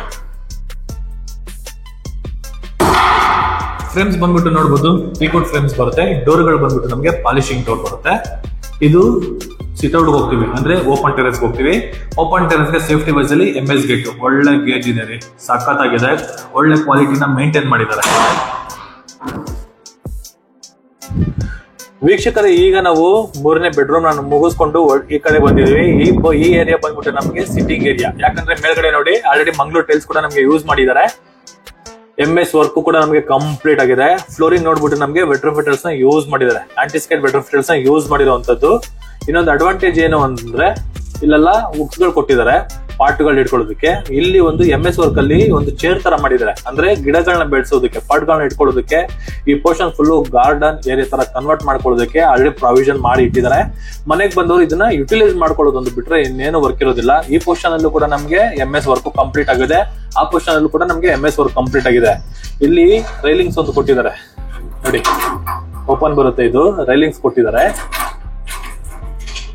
ಫ್ರೇಮ್ಸ್ ಬಂದ್ಬಿಟ್ಟು ನೋಡಬಹುದು, ಟೀಕುಡ್ ಫ್ರೇಮ್ಸ್ ಬರುತ್ತೆ. ಡೋರ್ ಗಳು ಬಂದ್ಬಿಟ್ಟು ನಮಗೆ ಪಾಲಿಶಿಂಗ್ ಡೋರ್ ಬರುತ್ತೆ. ಇದು ಸಿಟ್ಔಟ್ ಹೋಗ್ತೀವಿ ಅಂದ್ರೆ ಓಪನ್ ಟೆರೆಸ್ ಹೋಗ್ತೀವಿ. ಓಪನ್ ಟೆರೆಸ್ ಗೆ ಸೇಫ್ಟಿ ವೈಸ್ ಅಲ್ಲಿ MS ಗೇಟ್, ಒಳ್ಳೆ ಗೇಜ್ ಇದೆ ರೀ, ಸಖತ್ತಾಗಿದೆ, ಒಳ್ಳೆ ಕ್ವಾಲಿಟಿನ ಮೇಂಟೈನ್ ಮಾಡಿದ್ದಾರೆ. ವೀಕ್ಷಕರೇ, ಈಗ ನಾವು 3ನೇ ಬೆಡ್ರೂಮ್ ನಾನು ಮುಗಿಸ್ಕೊಂಡು ಈ ಕಡೆ ಬಂದಿದ್ವಿ. ಈ ಏರಿಯಾ ಬಂದ್ಬಿಟ್ಟು ನಮಗೆ ಸಿಟ್ಟಿಂಗ್ ಏರಿಯಾ. ಯಾಕಂದ್ರೆ ಮೇಲ್ಗಡೆ ನೋಡಿ ಆಲ್ರೆಡಿ ಮಂಗಳೂರು ಟೈಲ್ಸ್ ಕೂಡ ನಮಗೆ ಯೂಸ್ ಮಾಡಿದ್ದಾರೆ. MS ವರ್ಕ್ ಕೂಡ ನಮಗೆ ಕಂಪ್ಲೀಟ್ ಆಗಿದೆ. ಫ್ಲೋರಿಂಗ್ ನೋಡ್ಬಿಟ್ಟು ನಮಗೆ ವೆಟ್ರೋಫಿಟರ್ಸ್ ನ ಯೂಸ್ ಮಾಡಿದ್ದಾರೆ, ಆಂಟಿಸ್ಕೈಟ್ ವೆಟ್ರೋಫಿಟರ್ಸ್ ನ ಯೂಸ್ ಮಾಡಿರುವಂತದ್ದು. ಇನ್ನೊಂದು ಅಡ್ವಾಂಟೇಜ್ ಏನು ಅಂದ್ರೆ ಇಲ್ಲೆಲ್ಲ ಹುಕ್ಸ್ ಗಳು ಕೊಟ್ಟಿದ್ದಾರೆ ಪಾಟ್ ಗಳು ಇಟ್ಕೊಳ್ಳೋದಕ್ಕೆ. ಇಲ್ಲಿ ಒಂದು MS ವರ್ಕ್ ಅಲ್ಲಿ ಒಂದು ಚೇರ್ ತರ ಮಾಡಿದ್ದಾರೆ, ಅಂದ್ರೆ ಗಿಡಗಳನ್ನ ಬೆಳೆಸೋದಕ್ಕೆ, ಪಾಟ್ ಗಳನ್ನ ಇಟ್ಕೊಳ್ಳೋದಕ್ಕೆ. ಈ ಪೋರ್ಷನ್ ಫುಲ್ ಗಾರ್ಡನ್ ಏರಿಯಾ ತರ ಕನ್ವರ್ಟ್ ಮಾಡ್ಕೊಳ್ಳೋದಕ್ಕೆ ಆಲ್ರೆಡಿ ಪ್ರಾವಿಷನ್ ಮಾಡಿ ಇಟ್ಟಿದ್ದಾರೆ. ಮನೆಗೆ ಬಂದವರು ಇದನ್ನ ಯುಟಿಲೈಸ್ ಮಾಡ್ಕೊಳ್ಳೋದು ಒಂದು ಬಿಟ್ರೆ ಇನ್ನೇನು ವರ್ಕ್ ಇರೋದಿಲ್ಲ. ಈ ಪೋರ್ಷನ್ ಅಲ್ಲೂ ಕೂಡ ನಮಗೆ MS ವರ್ಕ್ ಕಂಪ್ಲೀಟ್ ಆಗಿದೆ, ಆ ಪೋರ್ಷನ್ ಅಲ್ಲೂ ಕೂಡ ನಮಗೆ MS ವರ್ಕ್ ಕಂಪ್ಲೀಟ್ ಆಗಿದೆ. ಇಲ್ಲಿ ರೈಲಿಂಗ್ಸ್ ಒಂದು ಕೊಟ್ಟಿದ್ದಾರೆ ನೋಡಿ, ಓಪನ್ ಬರುತ್ತೆ, ಇದು ರೈಲಿಂಗ್ಸ್ ಕೊಟ್ಟಿದ್ದಾರೆ.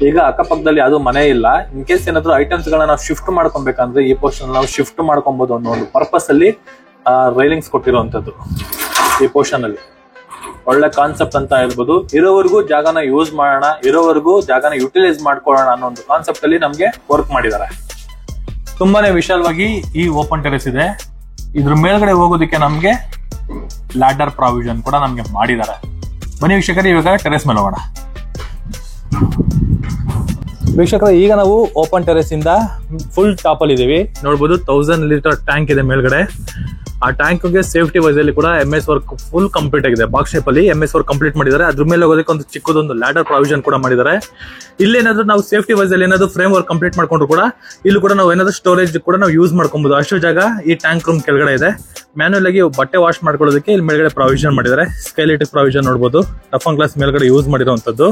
ಈಗ ಅಕ್ಕಪಕ್ಕದಲ್ಲಿ ಯಾವ್ದು ಮನೆ ಇಲ್ಲ. ಇನ್ ಕೇಸ್ ಏನಾದ್ರು ಐಟಮ್ಸ್ ಗಳನ್ನ ನಾವು ಶಿಫ್ಟ್ ಮಾಡ್ಕೊಬೇಕಂದ್ರೆ ಈ ಪೋರ್ಷನ್ ನಾವು ಶಿಫ್ಟ್ ಮಾಡ್ಕೊಬಹುದು ಅನ್ನೋ ಒಂದು ಪರ್ಪಸ್ ಅಲ್ಲಿ ರೈಲಿಂಗ್ಸ್ ಕೊಟ್ಟಿರುವಂತದ್ದು ಈ ಪೋರ್ಷನ್ ಅಲ್ಲಿ. ಒಳ್ಳೆ ಕಾನ್ಸೆಪ್ಟ್ ಅಂತ ಹೇಳ್ಬೋದು. ಇರೋವರೆಗೂ ಜಾಗನ ಯೂಸ್ ಮಾಡೋಣ, ಇರೋವರೆಗೂ ಜಾಗನ ಯುಟಿಲೈಸ್ ಮಾಡ್ಕೊಳ್ಳೋಣ ಅನ್ನೋ ಒಂದು ಕಾನ್ಸೆಪ್ಟ್ ಅಲ್ಲಿ ನಮ್ಗೆ ವರ್ಕ್ ಮಾಡಿದ್ದಾರೆ. ತುಂಬಾನೇ ವಿಶಾಲವಾಗಿ ಈ ಓಪನ್ ಟೆರೆಸ್ ಇದೆ. ಇದ್ರ ಮೇಲ್ಗಡೆ ಹೋಗೋದಕ್ಕೆ ನಮ್ಗೆ ಲ್ಯಾಡರ್ ಪ್ರಾವಿಷನ್ ಕೂಡ ನಮ್ಗೆ ಮಾಡಿದ್ದಾರೆ. ಬನ್ನಿ ವೀಕ್ಷಕರೇ, ಇವಾಗ ಟೆರೆಸ್ ಮೇಲೆ ಹೋಗೋಣ. ವೀಕ್ಷಕರೇ, ಈಗ ನಾವು ಓಪನ್ ಟೆರೆಸ್ ಇಂದ ಫುಲ್ ಟಾಪ್ ಅಲ್ಲಿ ಇದೀವಿ. ನೋಡ್ಬೋದು 1000 ಲೀಟರ್ ಟ್ಯಾಂಕ್ ಇದೆ ಮೇಲ್ಗಡೆ. ಆ ಟ್ಯಾಂಕ್ಗೆ ಸೇಫ್ಟಿ ವೈಸ್ ಅಲ್ಲಿ ಕೂಡ MS ವರ್ಕ್ ಫುಲ್ ಕಂಪ್ಲೀಟ್ ಆಗಿದೆ. ಬಾಕ್ಸ್ ಶೇಪ್ ಅಲ್ಲಿ MS ವರ್ಕ್ ಕಂಪ್ಲೀಟ್ ಮಾಡಿದ್ದಾರೆ. ಅದ್ರ ಮೇಲೆ ಹೋಗೋದಕ್ಕೆ ಒಂದು ಚಿಕ್ಕದೊಂದು ಲ್ಯಾಡರ್ ಪ್ರಾವಿಷನ್ ಕೂಡ ಮಾಡಿದ್ದಾರೆ. ಇಲ್ಲೇನಾದ್ರೂ ನಾವು ಸೇಫ್ಟಿ ವೈಸ್ ಅಲ್ಲಿ ಏನಾದ್ರು ಫ್ರೇಮ್ ವರ್ಕ್ ಕಂಪ್ಲೀಟ್ ಮಾಡ್ಕೊಂಡ್ರು ಕೂಡ ಇಲ್ಲೂ ಕೂಡ ನಾವು ಏನಾದ್ರು ಸ್ಟೋರೇಜ್ ಕೂಡ ನಾವು ಯೂಸ್ ಮಾಡ್ಕೊಬಹುದು. ಅಷ್ಟು ಜಾಗ ಈ ಟ್ಯಾಂಕ್ ರೂಮ್ ಕೆಳಗಡೆ ಇದೆ. ಮ್ಯಾನ್ಯಲ್ ಆಗಿ ಬಟ್ಟೆ ವಾಶ್ ಮಾಡ್ಕೊಳ್ಳೋದಕ್ಕೆ ಇಲ್ಲಿ ಮೇಲ್ಗಡೆ ಪ್ರಾವಿಷನ್ ಮಾಡಿದ್ದಾರೆ. ಸ್ಕೈಲೈಟಿಕ್ ಪ್ರಾವಿಷನ್ ನೋಡಬಹುದು. ಟಫ್ ಅಂಡ್ ಗ್ಲಾಸ್ ಮೇಲ್ಗಡೆ ಯೂಸ್ ಮಾಡಿರುವಂತದ್ದು.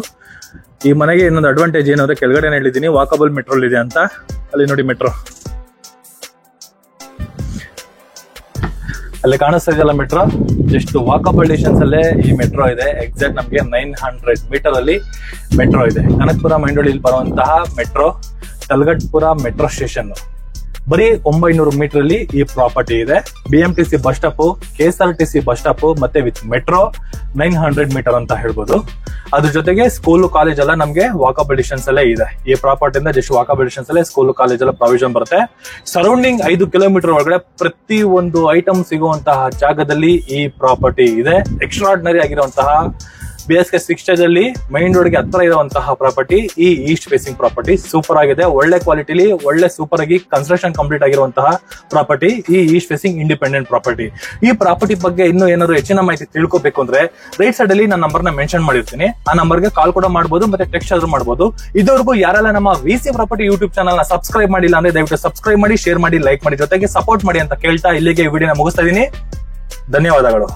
ಈ ಮನೆಗೆ ಇನ್ನೊಂದು ಅಡ್ವಾಂಟೇಜ್ ಏನಂದ್ರೆ ಕೆಳಗಡೆ ಹೇಳಿದ್ದೀನಿ ವಾಕಬಲ್ ಮೆಟ್ರೋಲ್ ಇದೆ ಅಂತ. ಅಲ್ಲಿ ನೋಡಿ ಮೆಟ್ರೋ ಅಲ್ಲಿ ಕಾಣಿಸ್ತಾ ಇದೆಯಲ್ಲ ಮೆಟ್ರೋ, ಜಸ್ಟ್ ವಾಕಬಲ್ ಡಿಸ್ಟೆನ್ಸ್ ಅಲ್ಲೇ ಈ ಮೆಟ್ರೋ ಇದೆ. ಎಕ್ಸಾಕ್ಟ್ ನಮಗೆ 900 ಮೀಟರ್ ಅಲ್ಲಿ ಮೆಟ್ರೋ ಇದೆ. ಕನಕಪುರ ಮೈಂಡೋಳಿಯಲ್ಲಿ ಬರುವಂತಹ ಮೆಟ್ರೋ ತಲಗಟ್ಪುರ ಮೆಟ್ರೋ ಸ್ಟೇಷನ್. ಬರೀ 900 ಮೀಟರ್ ಅಲ್ಲಿ ಈ ಪ್ರಾಪರ್ಟಿ ಇದೆ. BMTC bus stop, KSRTC bus stop ಮತ್ತೆ ವಿತ್ ಮೆಟ್ರೋ 900 ಮೀಟರ್ ಅಂತ ಹೇಳ್ಬೋದು. ಅದ್ರ ಜೊತೆಗೆ ಸ್ಕೂಲ್ ಕಾಲೇಜ್ ಎಲ್ಲ ನಮ್ಗೆ ವಾಕಬಲ್ ಡಿಸ್ಟೆನ್ಸ್ ಅಲ್ಲೇ ಇದೆ. ಈ ಪ್ರಾಪರ್ಟಿಯಿಂದ ಜಸ್ಟ್ ವಾಕಬಲ್ ಡಿಸ್ಟೆನ್ಸ್ ಅಲ್ಲೇ ಸ್ಕೂಲ್ ಕಾಲೇಜ್ ಎಲ್ಲ ಪ್ರಾವಿಷನ್ ಬರುತ್ತೆ. ಸರೌಂಡಿಂಗ್ 5 ಕಿಲೋಮೀಟರ್ ಒಳಗಡೆ ಪ್ರತಿ ಒಂದು ಐಟಮ್ ಸಿಗುವಂತಹ ಜಾಗದಲ್ಲಿ ಈ ಪ್ರಾಪರ್ಟಿ ಇದೆ. ಎಕ್ಸ್ಟ್ರಾರ್ಡಿನರಿ ಆಗಿರುವಂತಹ BSK 6 ಸ್ಟೇಜ್ ಅಲ್ಲಿ ಮೈನ್ ರೋಡ್ ಗೆ ಹತ್ರ ಇರುವಂತಹ ಪ್ರಾಪರ್ಟಿ ಈ ಈಸ್ಟ್ ಫೇಸಿಂಗ್ ಪ್ರಾಪರ್ಟಿ. ಸೂಪರ್ ಆಗಿದೆ, ಒಳ್ಳೆ ಕ್ವಾಲಿಟಿಲಿ ಒಳ್ಳೆ ಸೂಪರ್ ಆಗಿ ಕನ್ಸ್ಟ್ರಕ್ಷನ್ ಕಂಪ್ಲೀಟ್ ಆಗಿರುವಂತಹ ಪ್ರಾಪರ್ಟಿ ಈ ಈಸ್ಟ್ ಫೇಸಿಂಗ್ ಇಂಡಿಪೆಂಡೆಂಟ್ ಪ್ರಾಪರ್ಟಿ. ಈ ಪ್ರಾಪರ್ಟಿ ಬಗ್ಗೆ ಇನ್ನೂ ಏನಾದ್ರು ಹೆಚ್ಚಿನ ಮಾಹಿತಿ ತಿಳ್ಕೊಬೇಕು ಅಂದ್ರೆ ರೈಟ್ ಸೈಡ್ ಅಲ್ಲಿ ನಾನು ನಂಬರ್ ನ ಮೆನ್ಷನ್ ಮಾಡಿರ್ತೀನಿ. ಆ ನಂಬರ್ಗೆ ಕಾಲ್ ಕೂಡ ಮಾಡಬಹುದು, ಮತ್ತೆ ಟೆಕ್ಸ್ಟ್ ಆದ್ರೂ ಮಾಡಬಹುದು. ಇದುವರೆಗೂ ಯಾರೆಲ್ಲ ನಮ್ಮ VC ಪ್ರಾಪರ್ಟಿ ಯೂಟ್ಯೂಬ್ ಚಾನಲ್ ನ ಸಬ್ಸ್ಕ್ರೈಬ್ ಮಾಡಿಲ್ಲ ಅಂದ್ರೆ ದಯವಿಟ್ಟು ಸಬ್ಸ್ಕ್ರೈಬ್ ಮಾಡಿ, ಶೇರ್ ಮಾಡಿ, ಲೈಕ್ ಮಾಡಿ, ಜೊತೆಗೆ ಸಪೋರ್ಟ್ ಮಾಡಿ ಅಂತ ಕೇಳ್ತಾ ಇಲ್ಲಿಗೆ ಈ ವಿಡಿಯೋನ ಮುಗಿಸ್ತಾ ಇದೀನಿ. ಧನ್ಯವಾದಗಳು.